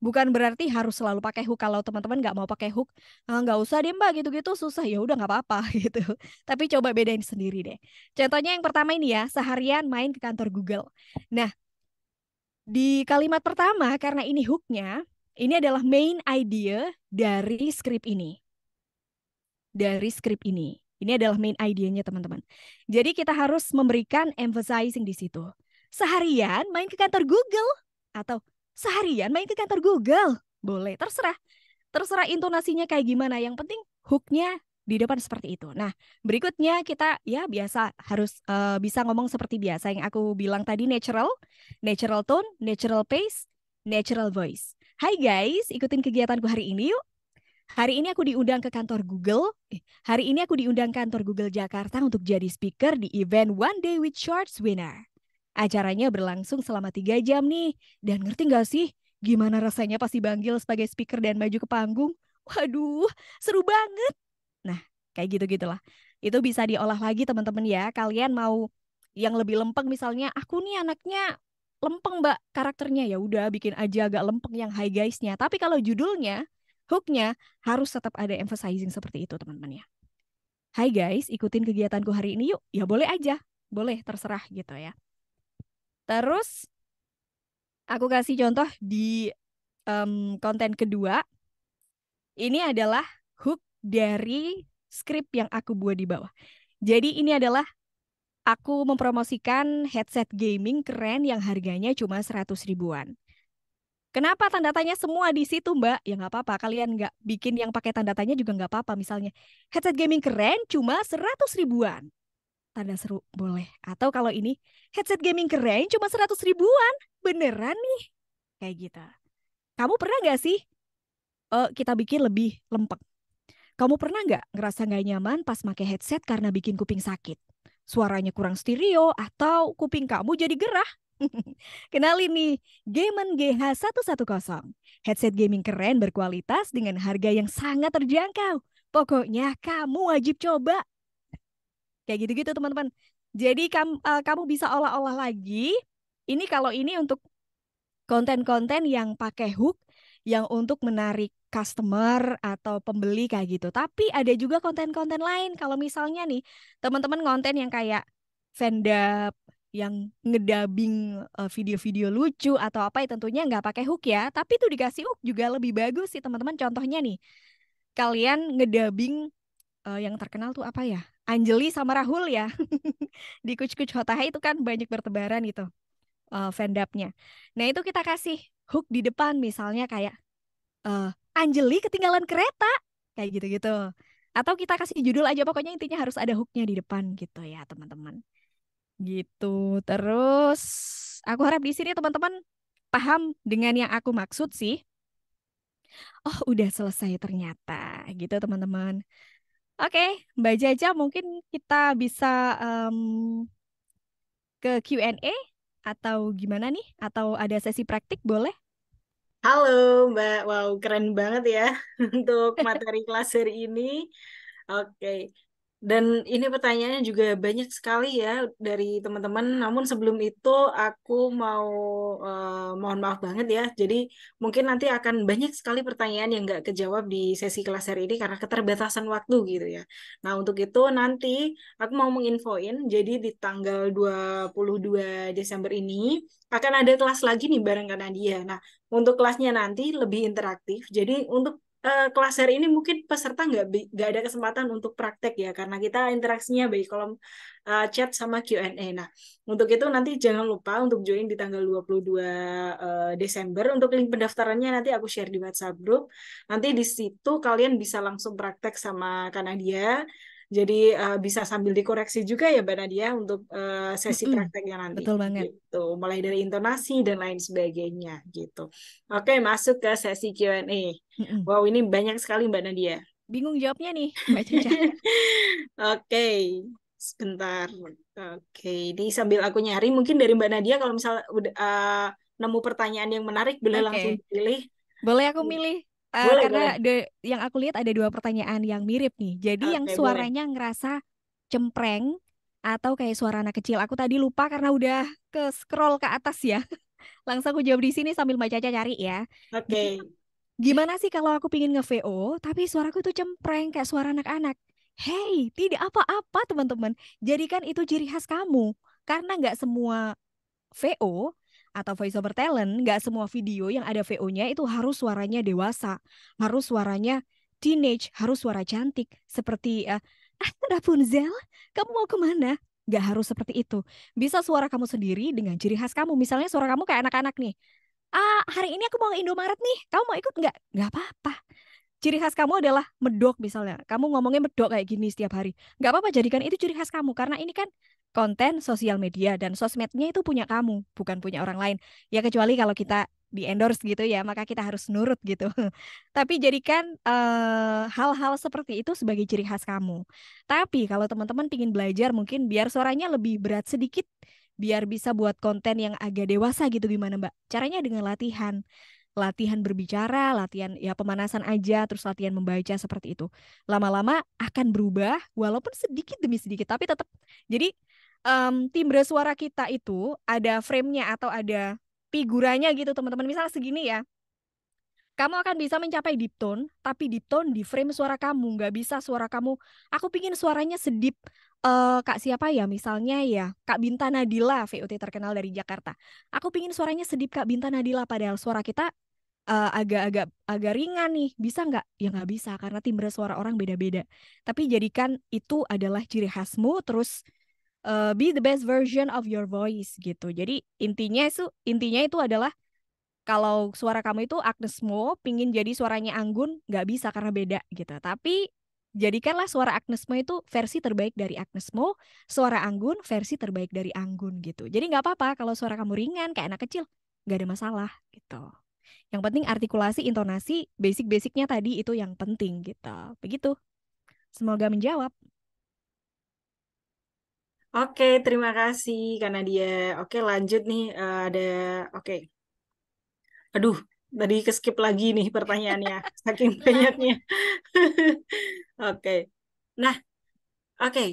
Bukan berarti harus selalu pakai hook. Kalau teman-teman nggak mau pakai hook, nggak usah deh Mbak gitu-gitu susah, ya udah nggak apa-apa gitu. Tapi coba bedain sendiri deh. Contohnya yang pertama ini ya, seharian main ke kantor Google. Nah, di kalimat pertama karena ini hooknya, ini adalah main idea dari skrip ini. Dari skrip ini. Ini adalah main idenya teman-teman. Jadi kita harus memberikan emphasizing di situ. Seharian main ke kantor Google atau seharian main ke kantor Google. Boleh, terserah. Terserah intonasinya kayak gimana. Yang penting hooknya di depan seperti itu. Nah, berikutnya kita ya biasa harus bisa ngomong seperti biasa. Yang aku bilang tadi natural tone, natural pace, natural voice. Hai guys, ikutin kegiatanku hari ini yuk. Hari ini aku diundang ke kantor Google. Hari ini aku diundang kantor Google Jakarta untuk jadi speaker di event One Day with Shorts Winner. Acaranya berlangsung selama 3 jam nih. Dan ngerti nggak sih gimana rasanya pas dipanggil sebagai speaker dan maju ke panggung? Waduh, seru banget. Nah, kayak gitu-gitulah. Itu bisa diolah lagi teman-teman ya. Kalian mau yang lebih lempeng misalnya, aku nih anaknya lempeng mbak karakternya, ya udah bikin aja agak lempeng yang high guys-nya. Tapi kalau judulnya, hook-nya harus tetap ada emphasizing seperti itu teman-teman ya. Hai guys, ikutin kegiatanku hari ini yuk. Ya boleh aja, boleh terserah gitu ya. Terus aku kasih contoh di konten kedua. Ini adalah hook dari skrip yang aku buat di bawah. Jadi ini adalah aku mempromosikan headset gaming keren yang harganya cuma 100 ribuan. Kenapa tanda tanya semua di situ, Mbak? Ya nggak apa-apa, kalian nggak bikin yang pakai tanda tanya juga nggak apa-apa. Misalnya, headset gaming keren cuma 100 ribuan. Tanda seru, boleh. Atau kalau ini, headset gaming keren cuma 100 ribuan. Beneran nih? Kayak gitu. Kamu pernah nggak sih kita bikin lebih lempeng? Kamu pernah nggak ngerasa nggak nyaman pas pakai headset karena bikin kuping sakit? Suaranya kurang stereo atau kuping kamu jadi gerah? Kenalin nih, Gamen GH110. Headset gaming keren berkualitas dengan harga yang sangat terjangkau. Pokoknya kamu wajib coba. Kayak gitu-gitu teman-teman. Jadi kamu bisa olah-olah lagi. Ini kalau ini untuk konten-konten yang pakai hook, yang untuk menarik customer atau pembeli kayak gitu. Tapi ada juga konten-konten lain. Kalau misalnya nih, teman-teman konten yang kayak fandub, yang ngedabing video-video lucu atau apa, ya tentunya nggak pakai hook ya. Tapi tuh dikasih hook juga lebih bagus sih teman-teman. Contohnya nih, kalian ngedabing yang terkenal tuh apa ya? Anjeli sama Rahul ya. Di Kuch Kuch Hotahe itu kan banyak bertebaran itu fandubnya. Nah itu kita kasih hook di depan misalnya kayak Anjeli ketinggalan kereta kayak gitu-gitu. Atau kita kasih judul aja, pokoknya intinya harus ada hooknya di depan gitu ya teman-teman. Gitu. Terus aku harap di sini teman-teman paham dengan yang aku maksud sih. Oh, udah selesai ternyata gitu teman-teman. Oke, Mbak Jaja mungkin kita bisa ke Q&A atau gimana nih? Atau ada sesi praktik boleh? Halo Mbak, wow keren banget ya untuk materi kelas hari ini. Oke, dan ini pertanyaannya juga banyak sekali ya dari teman-teman. Namun sebelum itu aku mau mohon maaf banget ya. Jadi mungkin nanti akan banyak sekali pertanyaan yang nggak kejawab di sesi kelas hari ini karena keterbatasan waktu gitu ya. Nah untuk itu nanti aku mau menginfoin. Jadi di tanggal 22 Desember ini akan ada kelas lagi nih bareng Kanadia. Nah untuk kelasnya nanti lebih interaktif. Jadi untuk kelas hari ini mungkin peserta nggak ada kesempatan untuk praktek ya karena kita interaksinya baik kolom chat sama Q&A. Nah, untuk itu nanti jangan lupa untuk join di tanggal 22 Desember. Untuk link pendaftarannya nanti aku share di WhatsApp group. Nanti di situ kalian bisa langsung praktek sama Kanadia. Jadi bisa sambil dikoreksi juga ya Mbak Nadia untuk sesi Mm-mm, prakteknya nanti. betul banget. Gitu. Mulai dari intonasi dan lain sebagainya gitu. Oke, masuk ke sesi Q&A. Mm-mm. Wow, ini banyak sekali Mbak Nadia. Bingung jawabnya nih, Mbak Caca. Oke, sebentar. Oke, ini sambil aku nyari, mungkin dari Mbak Nadia kalau misalnya udah nemu pertanyaan yang menarik, boleh langsung Oke, pilih. boleh aku milih? Boleh, Karena boleh. yang aku lihat ada 2 pertanyaan yang mirip nih. Jadi yang Oke, boleh. suaranya ngerasa cempreng atau kayak suara anak kecil. Aku tadi lupa karena udah ke scroll ke atas ya. Langsung aku jawab di sini sambil Mbak Caca cari ya. Jadi Oke. gimana sih kalau aku pingin nge-VO tapi suaraku tuh cempreng kayak suara anak-anak? Hey, tidak apa-apa teman-teman. Jadikan itu ciri khas kamu. Karena nggak semua VO atau voice over talent, nggak semua video yang ada VO-nya itu harus suaranya dewasa, harus suaranya teenage, harus suara cantik. Seperti, Rapunzel, kamu mau kemana? Nggak harus seperti itu. Bisa suara kamu sendiri dengan ciri khas kamu. Misalnya suara kamu kayak anak-anak nih. Hari ini aku mau ke Indomaret nih. Kamu mau ikut nggak? Nggak apa-apa. Ciri khas kamu adalah medok misalnya. Kamu ngomongnya medok kayak gini setiap hari. Nggak apa-apa, jadikan itu ciri khas kamu. Karena ini kan konten sosial media dan sosmednya itu punya kamu, bukan punya orang lain. Ya kecuali kalau kita di endorse gitu ya, maka kita harus nurut gitu. Tapi jadikan hal-hal seperti itu sebagai ciri khas kamu. Tapi kalau teman-teman pingin belajar mungkin biar suaranya lebih berat sedikit, biar bisa buat konten yang agak dewasa gitu, gimana Mbak? Caranya dengan latihan. Latihan berbicara, latihan ya pemanasan aja, terus latihan membaca seperti itu. Lama-lama akan berubah, walaupun sedikit demi sedikit, tapi tetap. Jadi timbre suara kita itu ada frame-nya atau ada figuranya gitu teman-teman. Misalnya segini ya, kamu akan bisa mencapai deep tone, tapi deep tone di frame suara kamu. Nggak bisa suara kamu, aku pingin suaranya sedip. Kak siapa ya, misalnya ya, Kak Binta Nadila, VOT terkenal dari Jakarta. Aku pingin suaranya sedip Kak Binta Nadila, padahal suara kita agak ringan nih. Bisa nggak? Ya nggak bisa, karena timbre suara orang beda-beda. Tapi jadikan itu adalah ciri khasmu, terus be the best version of your voice gitu. Jadi intinya itu adalah kalau suara kamu itu Agnes Mo, pingin jadi suaranya Anggun, nggak bisa karena beda gitu. Tapi jadikanlah suara Agnes Mo itu versi terbaik dari Agnes Mo, suara Anggun versi terbaik dari Anggun gitu. Jadi nggak apa-apa kalau suara kamu ringan kayak anak kecil, nggak ada masalah gitu. Yang penting artikulasi, intonasi, basic-basicnya tadi itu yang penting gitu. Begitu. Semoga menjawab. Oke, terima kasih karena dia. Oke, lanjut nih. Ada, oke. Aduh, tadi keskip lagi nih pertanyaannya, saking Lama. banyaknya. Oke. Nah, oke.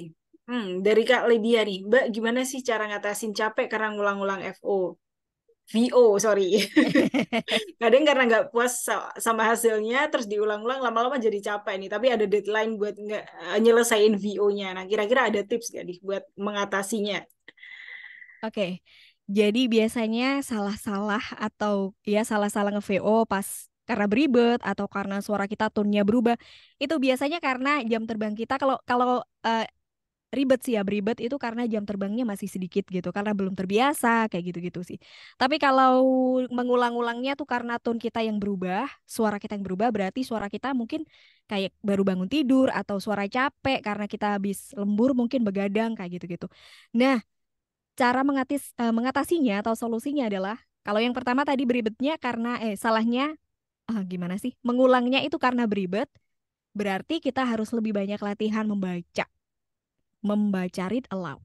Dari Kak Lydia nih, Mbak, gimana sih cara ngatasin capek karena ngulang-ngulang VO, sorry. Kadang karena nggak puas sama hasilnya, terus diulang-ulang, lama-lama jadi capek nih. Tapi ada deadline buat nggak nyelesain VO-nya. Nah, kira-kira ada tips nggak nih buat mengatasinya? Oke, jadi biasanya salah-salah atau ya salah-salah nge-VO pas karena beribet atau karena suara kita tone-nya berubah. Itu biasanya karena jam terbang kita kalau kalau eh, ribet sih ya, beribet itu karena jam terbangnya masih sedikit gitu, karena belum terbiasa kayak gitu-gitu sih. Tapi kalau mengulang-ulangnya tuh karena tone kita yang berubah, suara kita yang berubah, berarti suara kita mungkin kayak baru bangun tidur atau suara capek karena kita habis lembur mungkin begadang kayak gitu-gitu. Nah, cara mengatasinya atau solusinya adalah kalau yang pertama tadi beribetnya karena salahnya gimana sih? Mengulangnya itu karena beribet, berarti kita harus lebih banyak latihan membaca read aloud.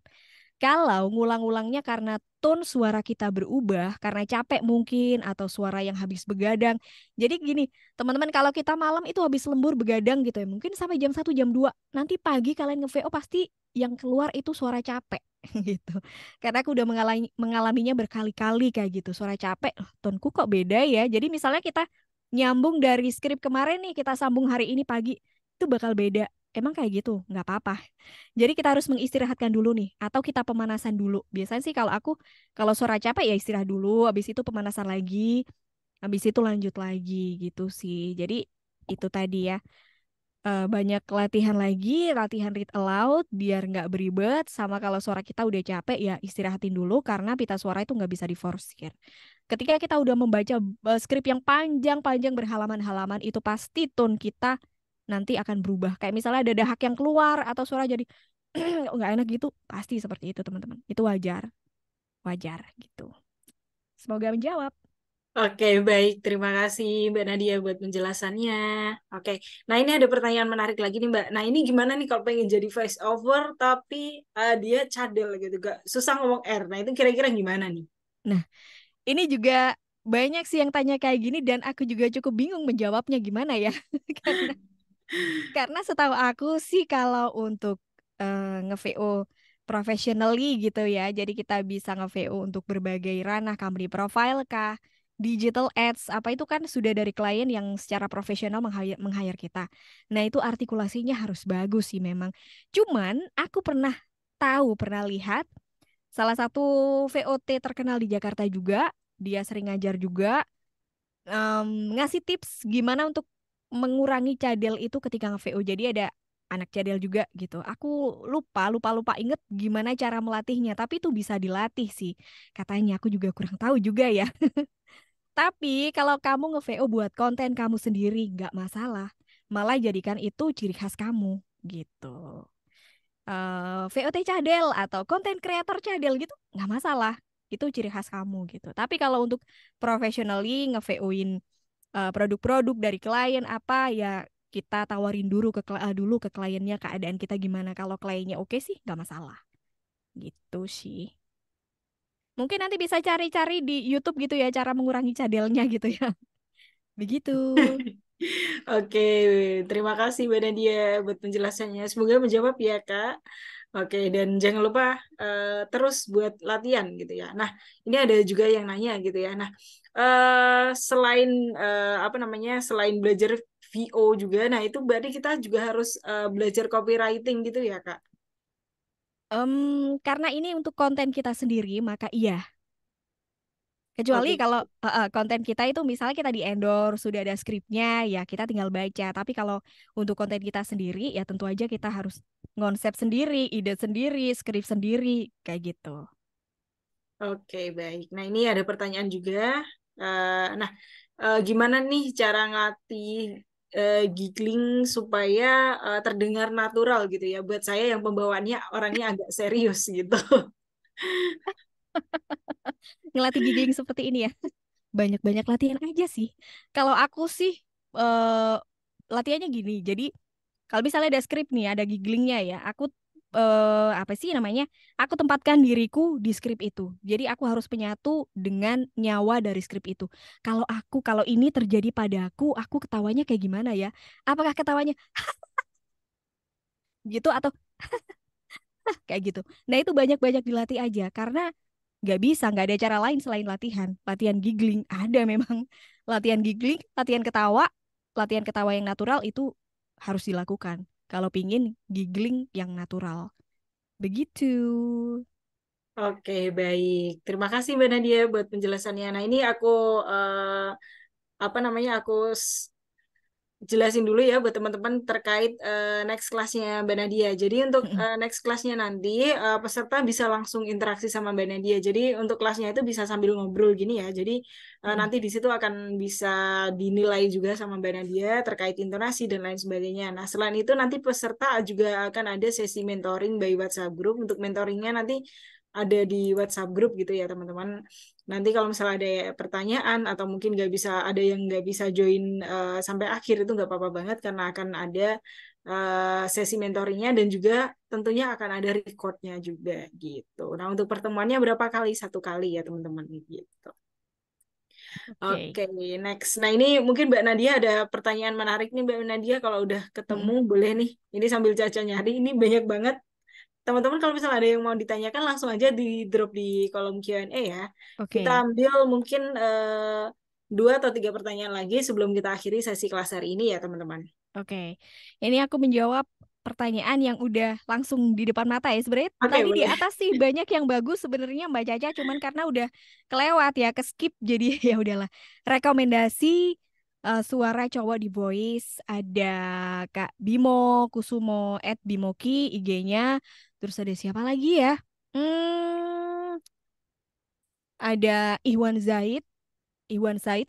Kalau ngulang-ulangnya karena tone suara kita berubah, karena capek mungkin, atau suara yang habis begadang. Jadi gini, teman-teman, kalau kita malam itu habis lembur begadang gitu ya, mungkin sampai jam 1, jam 2. Nanti pagi kalian nge-VO pasti yang keluar itu suara capek gitu. Karena aku udah mengalaminya berkali-kali kayak gitu, suara capek, tonku kok beda ya. Jadi misalnya kita nyambung dari skrip kemarin nih, kita sambung hari ini pagi, itu bakal beda. Emang kayak gitu, nggak apa-apa. Jadi kita harus mengistirahatkan dulu nih, atau kita pemanasan dulu. Biasanya sih kalau aku, kalau suara capek ya istirahat dulu, habis itu pemanasan lagi, habis itu lanjut lagi gitu sih. Jadi itu tadi ya, banyak latihan lagi, latihan read aloud, biar nggak beribet, sama kalau suara kita udah capek ya istirahatin dulu, karena pita suara itu nggak bisa diforsir. Ketika kita udah membaca skrip yang panjang-panjang berhalaman-halaman, itu pasti tone kita nanti akan berubah. Kayak misalnya ada dahak yang keluar atau suara jadi nggak enak gitu, pasti seperti itu teman-teman. Itu wajar, wajar gitu. Semoga menjawab. Oke, baik. Terima kasih Mbak Nadia buat penjelasannya. Oke, nah ini ada pertanyaan menarik lagi nih Mbak. Nah ini gimana nih kalau pengen jadi voice over tapi dia cadel gitu, gak susah ngomong R. Nah itu kira-kira gimana nih? Nah, ini juga banyak sih yang tanya kayak gini dan aku juga cukup bingung menjawabnya gimana ya. Karena setahu aku sih kalau untuk nge-VO professionally gitu ya. Jadi kita bisa nge-VO untuk berbagai ranah, company profile kah, digital ads, apa itu kan sudah dari klien yang secara profesional meng-hire kita. Nah, itu artikulasinya harus bagus sih memang. Cuman aku pernah lihat salah satu VOT terkenal di Jakarta juga, dia sering ngajar juga, ngasih tips gimana untuk mengurangi cadel itu ketika nge-VO. Jadi ada anak cadel juga gitu. Aku lupa inget gimana cara melatihnya, tapi itu bisa dilatih sih. Katanya aku juga kurang tahu juga ya. Tapi kalau kamu nge-VO buat konten kamu sendiri nggak masalah. Malah jadikan itu ciri khas kamu gitu. VOT cadel atau konten kreator cadel gitu nggak masalah. itu ciri khas kamu gitu. Tapi kalau untuk professionally nge-VO-in produk-produk dari klien apa ya kita tawarin dulu ke kliennya keadaan kita gimana. Kalau kliennya oke sih nggak masalah. Gitu sih. Mungkin nanti bisa cari-cari di YouTube gitu ya cara mengurangi cadelnya gitu ya. Begitu. Oke, terima kasih Mbak Nadia buat penjelasannya. Semoga menjawab ya Kak. Oke, dan jangan lupa terus buat latihan gitu ya. Nah, ini ada juga yang nanya gitu ya. Nah, selain apa namanya, selain belajar VO juga, nah itu berarti kita juga harus belajar copywriting gitu ya Kak. Karena ini untuk konten kita sendiri, maka iya. Kecuali Oke. kalau konten kita itu misalnya kita di endorse, sudah ada skripnya, ya kita tinggal baca. Tapi kalau untuk konten kita sendiri, ya tentu aja kita harus ngonsep sendiri, ide sendiri, skrip sendiri, kayak gitu. Oke, baik. Nah, ini ada pertanyaan juga. Nah, gimana nih cara ngelatih giggling supaya terdengar natural gitu ya? Buat saya yang pembawaannya orangnya agak serius gitu. Ngelatih giggling seperti ini ya. Banyak-banyak latihan aja sih. Kalau aku sih eh latihannya gini. Jadi kalau misalnya ada skrip nih, ada gigglingnya ya, aku apa sih namanya? Aku tempatkan diriku di skrip itu. Jadi aku harus menyatu dengan nyawa dari skrip itu. Kalau ini terjadi padaku, aku ketawanya kayak gimana ya? Apakah ketawanya gitu atau kayak gitu? Nah itu banyak-banyak dilatih aja karena nggak bisa, nggak ada cara lain selain latihan. Latihan giggling ada memang. Latihan giggling, latihan ketawa yang natural itu harus dilakukan. Kalau pingin giggling yang natural. Begitu. Oke, baik. Terima kasih Mbak Nadia buat penjelasannya. Nah, ini aku apa namanya? Aku jelasin dulu ya buat teman-teman terkait next kelasnya Mbak Nadia. Jadi untuk next kelasnya nanti peserta bisa langsung interaksi sama Mbak Nadia. Jadi untuk kelasnya itu bisa sambil ngobrol gini ya. Jadi nanti di situ akan bisa dinilai juga sama Mbak Nadia terkait intonasi dan lain sebagainya. Nah, selain itu nanti peserta juga akan ada sesi mentoring by WhatsApp group. Untuk mentoringnya nanti ada di WhatsApp group gitu ya teman-teman. Nanti kalau misalnya ada pertanyaan atau mungkin nggak bisa ada yang nggak bisa join sampai akhir itu nggak apa-apa banget karena akan ada sesi mentoringnya dan juga tentunya akan ada recordnya juga gitu. Nah untuk pertemuannya berapa kali? 1 kali ya teman-teman gitu. Oke. Oke, next. Nah ini mungkin Mbak Nadia ada pertanyaan menarik nih Mbak Nadia kalau udah ketemu Mm-mm. boleh nih. Ini sambil Caca nyari ini banyak banget teman-teman kalau misalnya ada yang mau ditanyakan langsung aja di drop di kolom Q&A ya. Kita Oke. ambil mungkin 2 atau 3 pertanyaan lagi sebelum kita akhiri sesi kelas hari ini ya teman-teman. Oke. Ini aku menjawab pertanyaan yang udah langsung di depan mata ya. Sebenarnya Oke, tadi di boleh. atas sih banyak yang bagus sebenarnya Mbak Caca, cuman karena udah kelewat ya, ke skip jadi ya udahlah. Rekomendasi suara cowok di Voice ada Kak Bimo Kusumo @bimoki IG-nya. Terus ada siapa lagi ya? Ada Iwan Zaid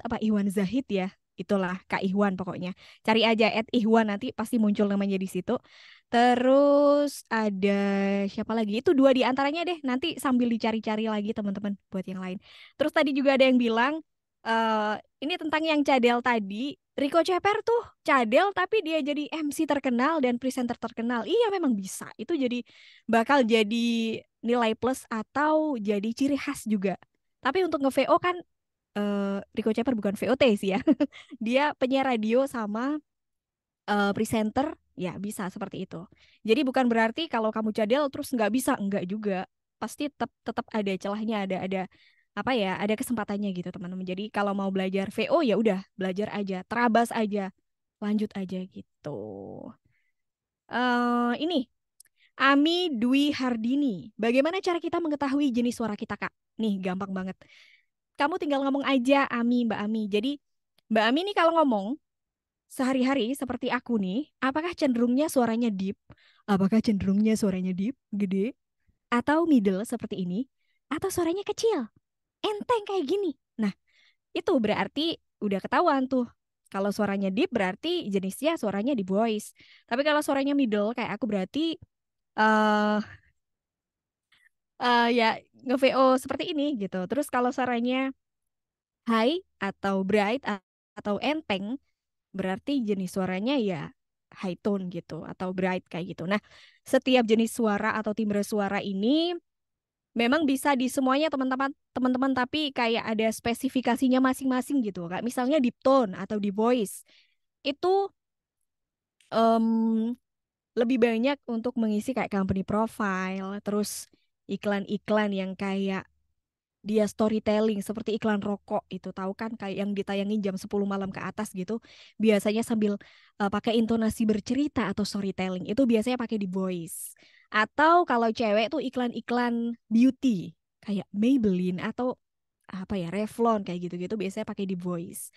apa Iwan Zahid ya? Itulah Kak Iwan pokoknya. Cari aja @Ihwan nanti pasti muncul namanya di situ. Terus ada siapa lagi? Itu dua di antaranya deh. Nanti sambil dicari-cari lagi teman-teman buat yang lain. Terus tadi juga ada yang bilang eh ini tentang yang cadel tadi. Rico Ceper tuh cadel tapi dia jadi MC terkenal dan presenter terkenal. Iya memang bisa. Itu jadi bakal jadi nilai plus atau jadi ciri khas juga. Tapi untuk nge-VO kan Rico Ceper bukan VOT sih ya. Dia penyiar radio sama presenter, ya bisa seperti itu. Jadi bukan berarti kalau kamu cadel terus nggak bisa, nggak juga. Pasti tetap tetap ada celahnya, ada apa ya, ada kesempatannya gitu teman-teman. Jadi kalau mau belajar VO ya udah belajar aja, terabas aja, lanjut aja gitu. Ini Ami Dwi Hardini. Bagaimana cara kita mengetahui jenis suara kita, Kak? Nih, gampang banget. Kamu tinggal ngomong aja Ami, Mbak Ami. Jadi Mbak Ami nih kalau ngomong sehari-hari seperti aku nih, apakah cenderungnya suaranya deep? Apakah cenderungnya suaranya deep, gede, atau middle seperti ini? Atau suaranya kecil, enteng kayak gini? Nah, itu berarti udah ketahuan tuh. Kalau suaranya deep berarti jenisnya suaranya di voice. Tapi kalau suaranya middle kayak aku berarti eh ya nge-VO seperti ini gitu. Terus kalau suaranya high atau bright atau enteng, berarti jenis suaranya ya high tone gitu atau bright kayak gitu. Nah, setiap jenis suara atau timbre suara ini memang bisa di semuanya teman-teman, tapi kayak ada spesifikasinya masing-masing gitu. Kayak misalnya deep tone atau deep voice itu em, lebih banyak untuk mengisi kayak company profile, terus iklan-iklan yang kayak dia storytelling seperti iklan rokok itu tahu kan kayak yang ditayangin jam 10 malam ke atas gitu biasanya sambil pakai intonasi bercerita atau storytelling itu biasanya pakai di voice atau kalau cewek tuh iklan-iklan beauty kayak Maybelline atau apa ya Revlon kayak gitu-gitu biasanya pakai di voice.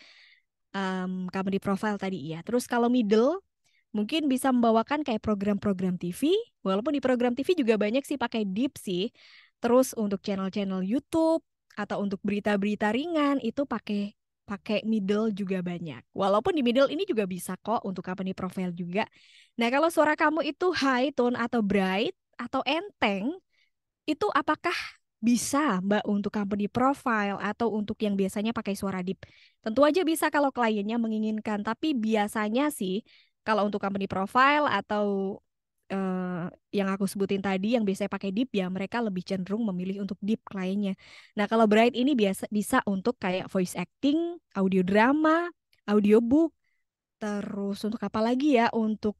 Company profile tadi ya terus kalau middle mungkin bisa membawakan kayak program-program TV, walaupun di program TV juga banyak sih pakai deep sih. Terus untuk channel-channel YouTube atau untuk berita-berita ringan itu pakai pakai middle juga banyak. Walaupun di middle ini juga bisa kok untuk company profile juga. Nah, kalau suara kamu itu high tone atau bright atau enteng, itu apakah bisa Mbak untuk company profile atau untuk yang biasanya pakai suara deep? Tentu aja bisa kalau kliennya menginginkan, tapi biasanya sih kalau untuk company profile atau yang aku sebutin tadi yang biasanya pakai deep ya mereka lebih cenderung memilih untuk deep kliennya. Nah, kalau bright ini biasa bisa untuk kayak voice acting, audio drama, audiobook, terus untuk apa lagi ya? Untuk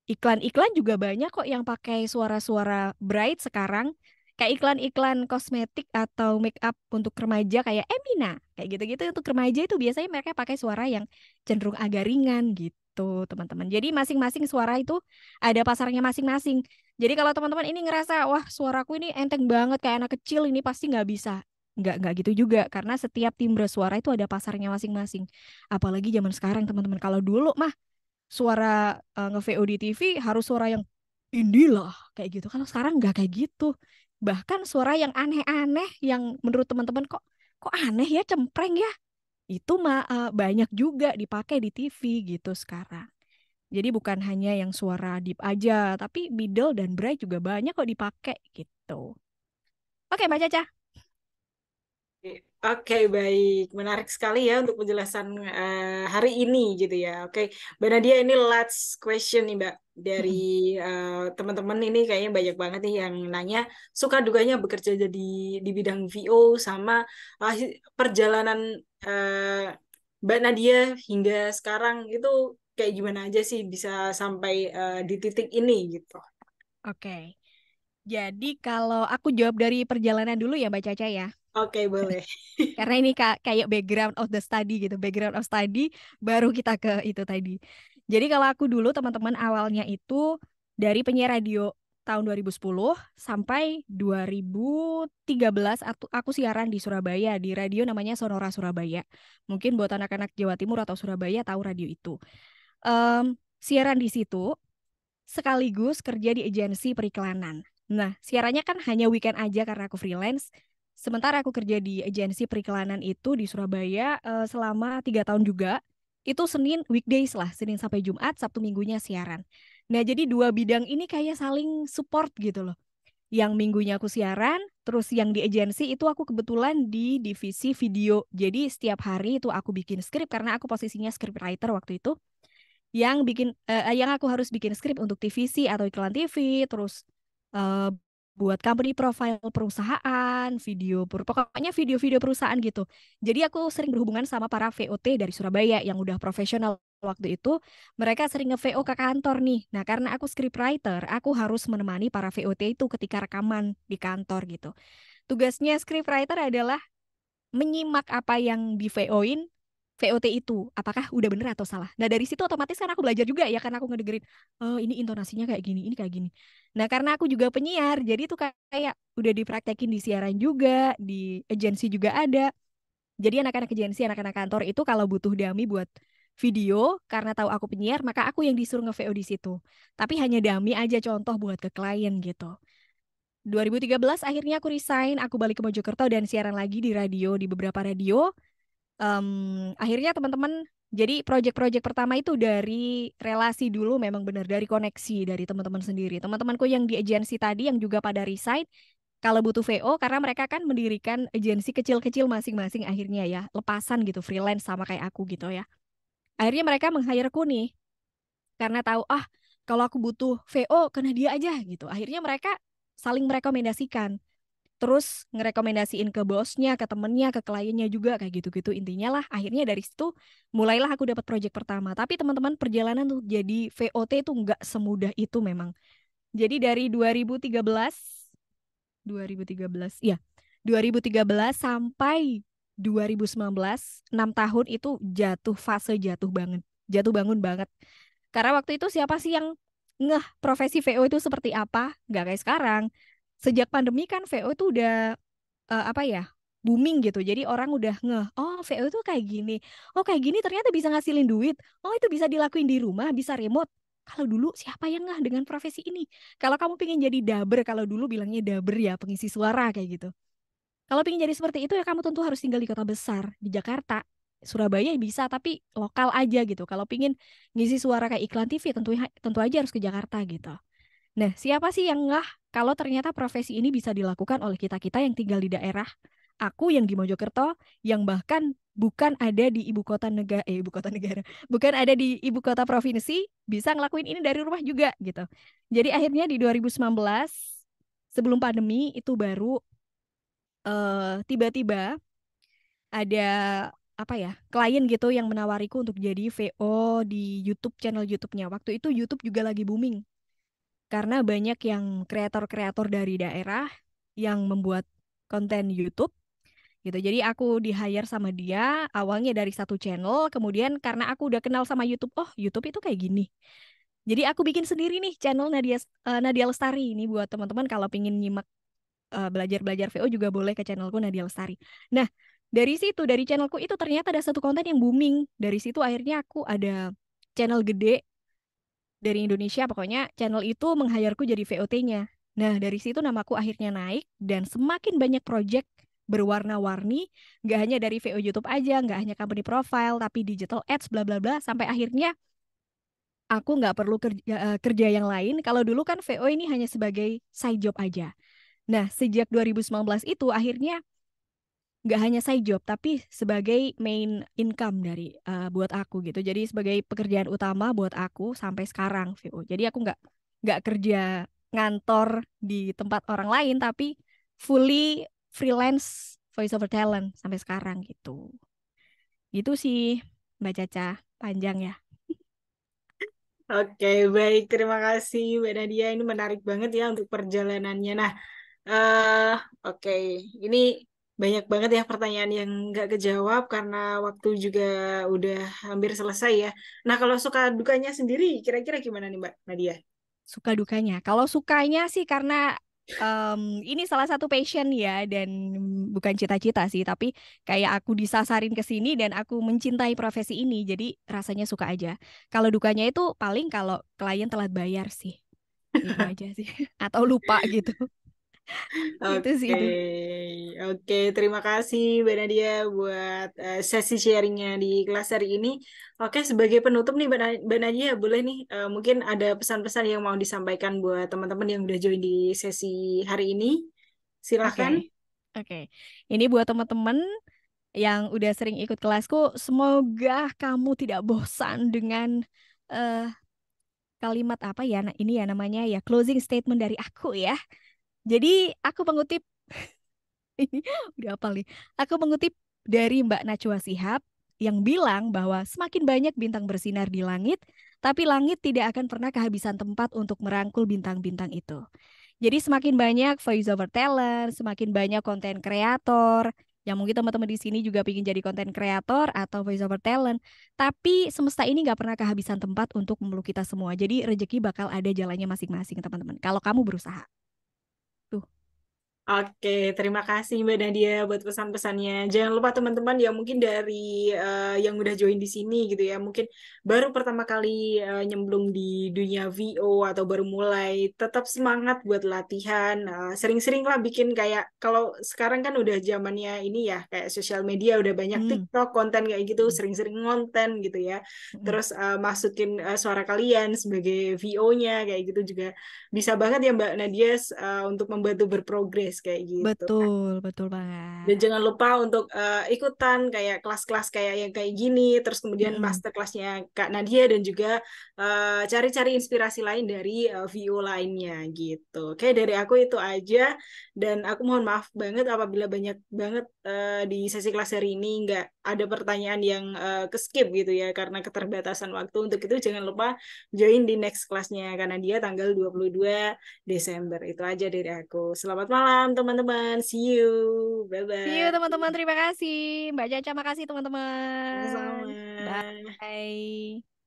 iklan-iklan juga banyak kok yang pakai suara-suara bright sekarang. Kayak iklan-iklan kosmetik atau make up untuk remaja kayak Emina. Kayak gitu-gitu untuk remaja itu biasanya mereka pakai suara yang cenderung agak ringan gitu, teman-teman. Jadi masing-masing suara itu ada pasarnya masing-masing. Jadi kalau teman-teman ini ngerasa, wah suaraku ini enteng banget kayak anak kecil, ini pasti nggak bisa. Nggak gitu juga. Karena setiap timbre suara itu ada pasarnya masing-masing. Apalagi zaman sekarang, teman-teman. Kalau dulu mah suara nge-VO di TV harus suara yang inilah kayak gitu. Kalau sekarang nggak kayak gitu. Bahkan suara yang aneh-aneh yang menurut teman-teman kok aneh ya, cempreng ya. Itu mah banyak juga dipakai di TV gitu sekarang. Jadi bukan hanya yang suara deep aja, tapi middle dan bright juga banyak kok dipakai gitu. Oke, Mbak Caca. Oke, baik. Menarik sekali ya untuk penjelasan hari ini gitu ya. Oke, Mbak Nadia ini last question nih Mbak. Dari Mm-mm. teman-teman ini kayaknya banyak banget nih yang nanya suka dukanya bekerja jadi di bidang VO sama perjalanan eh, Mbak Nadia hingga sekarang itu kayak gimana aja sih bisa sampai di titik ini gitu. Oke. Jadi kalau aku jawab dari perjalanan dulu ya Mbak Caca ya. Oke, boleh. Karena ini kayak background of the study gitu, background of study baru kita ke itu tadi. Jadi kalau aku dulu teman-teman awalnya itu dari penyiar radio tahun 2010 sampai 2013 aku siaran di Surabaya di radio namanya Sonora Surabaya. Mungkin buat anak-anak Jawa Timur atau Surabaya tahu radio itu. Siaran di situ sekaligus kerja di agensi periklanan. Nah, siarannya kan hanya weekend aja karena aku freelance. Sementara aku kerja di agensi periklanan itu di Surabaya selama 3 tahun juga. Itu Senin weekdays lah, Senin sampai Jumat, Sabtu Minggunya siaran. Nah, jadi dua bidang ini kayak saling support gitu loh. Yang minggunya aku siaran, terus yang di agensi itu aku kebetulan di divisi video. Jadi setiap hari itu aku bikin skrip karena aku posisinya scriptwriter waktu itu yang aku harus bikin skrip untuk TVC atau iklan TV, terus eh, buat company profile perusahaan, pokoknya video-video perusahaan gitu. Jadi aku sering berhubungan sama para VOT dari Surabaya yang udah profesional waktu itu, mereka sering nge-VO ke kantor nih. Nah, karena aku scriptwriter, aku harus menemani para VOT itu ketika rekaman di kantor gitu. Tugasnya scriptwriter adalah menyimak apa yang di VO-in VOT itu apakah udah bener atau salah. Nah, dari situ otomatis kan aku belajar juga ya karena aku ngedengerin oh ini intonasinya kayak gini, ini kayak gini. Nah, karena aku juga penyiar, jadi itu kayak udah dipraktekin di siaran juga, di agensi juga ada. Jadi anak-anak agensi, anak-anak kantor itu kalau butuh dummy buat video karena tahu aku penyiar, maka aku yang disuruh nge-VO di situ. Tapi hanya dummy aja contoh buat ke klien gitu. 2013 akhirnya aku resign, aku balik ke Mojokerto dan siaran lagi di radio, di beberapa radio. Akhirnya teman-teman, jadi proyek-proyek pertama itu dari relasi dulu memang benar, dari koneksi, dari teman-teman sendiri. Teman-temanku yang di agensi tadi yang juga pada resign, kalau butuh VO karena mereka kan mendirikan agensi kecil-kecil masing-masing akhirnya ya, lepasan gitu, freelance sama kayak aku gitu ya. Akhirnya mereka meng-hire-ku nih karena tahu kalau aku butuh VO kena dia aja gitu. Akhirnya mereka saling merekomendasikan. Terus ngerekomendasiin ke bosnya, ke temennya, ke kliennya juga kayak gitu-gitu. Intinya lah akhirnya dari situ mulailah aku dapat project pertama. Tapi teman-teman perjalanan tuh jadi VOT itu nggak semudah itu memang. Jadi dari 2013 ya 2013 sampai 2019 6 tahun itu jatuh bangun banget karena waktu itu siapa sih yang ngeh profesi VO itu seperti apa? Nggak kayak sekarang. Sejak pandemi kan VO itu udah apa ya? Booming gitu. Jadi orang udah ngeh, oh VO itu kayak gini. Oh kayak gini ternyata bisa ngasilin duit. Oh itu bisa dilakuin di rumah, bisa remote. Kalau dulu siapa yang ngeh dengan profesi ini? Kalau kamu pengen jadi dubber, kalau dulu bilangnya dubber ya, pengisi suara kayak gitu. Kalau pengen jadi seperti itu ya kamu tentu harus tinggal di kota besar, di Jakarta. Surabaya bisa, tapi lokal aja gitu. Kalau pengen ngisi suara kayak iklan TV, tentu aja harus ke Jakarta gitu. Nah, siapa sih yang ngah kalau ternyata profesi ini bisa dilakukan oleh kita-kita yang tinggal di daerah? Aku yang di Mojokerto, yang bahkan bukan ada di ibu kota negara, bukan ada di ibu kota provinsi, bisa ngelakuin ini dari rumah juga gitu. Jadi akhirnya di 2019, sebelum pandemi itu baru tiba-tiba ada apa ya klien gitu yang menawariku untuk jadi VO di YouTube channel YouTube-nya. Waktu itu YouTube juga lagi booming karena banyak yang kreator-kreator dari daerah yang membuat konten YouTube gitu. Jadi aku di-hire sama dia awalnya dari satu channel, kemudian karena aku udah kenal sama YouTube, oh YouTube itu kayak gini. Jadi aku bikin sendiri nih channel Nadia Lestari ini buat teman-teman kalau pingin nyimak belajar-belajar VO juga boleh ke channelku Nadia Lestari. Nah, dari situ, dari channelku itu ternyata ada satu konten yang booming. Dari situ akhirnya aku ada channel gede dari Indonesia, pokoknya channel itu meng-hire-ku jadi VOT-nya. Nah, dari situ namaku akhirnya naik dan semakin banyak project berwarna-warni, nggak hanya dari VO YouTube aja, nggak hanya company profile, tapi digital ads, bla bla bla, sampai akhirnya aku nggak perlu kerja yang lain. Kalau dulu kan VO ini hanya sebagai side job aja. Nah, sejak 2019 itu akhirnya nggak hanya side job, tapi sebagai main income dari buat aku gitu. Jadi sebagai pekerjaan utama buat aku sampai sekarang, VO. Jadi aku nggak kerja ngantor di tempat orang lain, tapi fully freelance voice over talent sampai sekarang gitu. Gitu sih, Mbak Caca. Panjang ya. Oke, baik. Terima kasih, Mbak Nadia. Ini menarik banget ya untuk perjalanannya. Nah, eh oke. Ini banyak banget ya pertanyaan yang nggak kejawab karena waktu juga udah hampir selesai ya. Nah, kalau suka dukanya sendiri, kira-kira gimana nih, Mbak Nadia? Suka dukanya. Kalau sukanya sih karena ini salah satu passion ya dan bukan cita-cita sih, tapi kayak aku disasarin ke sini dan aku mencintai profesi ini, jadi rasanya suka aja. Kalau dukanya itu paling kalau klien telat bayar sih, itu aja sih, atau lupa gitu. Itu sih Oke, itu. oke. Terima kasih Mbak Nadia buat sesi sharingnya di kelas hari ini. Oke, sebagai penutup nih Mbak Nadia, boleh nih mungkin ada pesan-pesan yang mau disampaikan buat teman-teman yang udah join di sesi hari ini. Oke, Silahkan. oke. Ini buat teman-teman yang udah sering ikut kelasku, semoga kamu tidak bosan dengan eh, kalimat apa ya, nah ini ya namanya ya closing statement dari aku ya. Jadi aku mengutip ini udah apa nih? Aku mengutip dari Mbak Najwa Shihab yang bilang bahwa semakin banyak bintang bersinar di langit, tapi langit tidak akan pernah kehabisan tempat untuk merangkul bintang-bintang itu. Jadi semakin banyak voice over talent, semakin banyak konten kreator, yang mungkin teman-teman di sini juga ingin jadi konten kreator atau voice over talent. Tapi semesta ini nggak pernah kehabisan tempat untuk memeluk kita semua. Jadi rezeki bakal ada jalannya masing-masing teman-teman. Kalau kamu berusaha. Tuh. Oke, terima kasih Mbak Nadia buat pesan-pesannya. Jangan lupa teman-teman yang mungkin dari yang udah join di sini gitu ya, mungkin baru pertama kali nyemplung di dunia VO atau baru mulai, tetap semangat buat latihan. Sering-sering lah bikin kayak kalau sekarang kan udah zamannya ini ya, kayak sosial media udah banyak Hmm. TikTok konten kayak gitu, Mm, sering-sering ngonten gitu ya. mm, Terus masukin suara kalian sebagai VO-nya kayak gitu juga bisa banget ya Mbak Nadia untuk membantu berprogres guys, kayak gitu. Betul, betul Dan banget. jangan lupa untuk ikutan kayak kelas-kelas kayak yang kayak gini, terus kemudian Mm-mm. masterclassnya Kak Nadia dan juga cari-cari inspirasi lain dari VO lainnya gitu. Oke, dari aku itu aja dan aku mohon maaf banget apabila banyak banget di sesi kelas hari ini nggak ada pertanyaan yang ke-skip gitu ya karena keterbatasan waktu. Untuk itu jangan lupa join di next kelasnya Kak Nadia tanggal 22 Desember. Itu aja dari aku. Selamat malam teman-teman. See you. See you Bye-bye. teman-teman, terima kasih. Mbak Caca, makasih teman-teman. Sama-sama. Bye.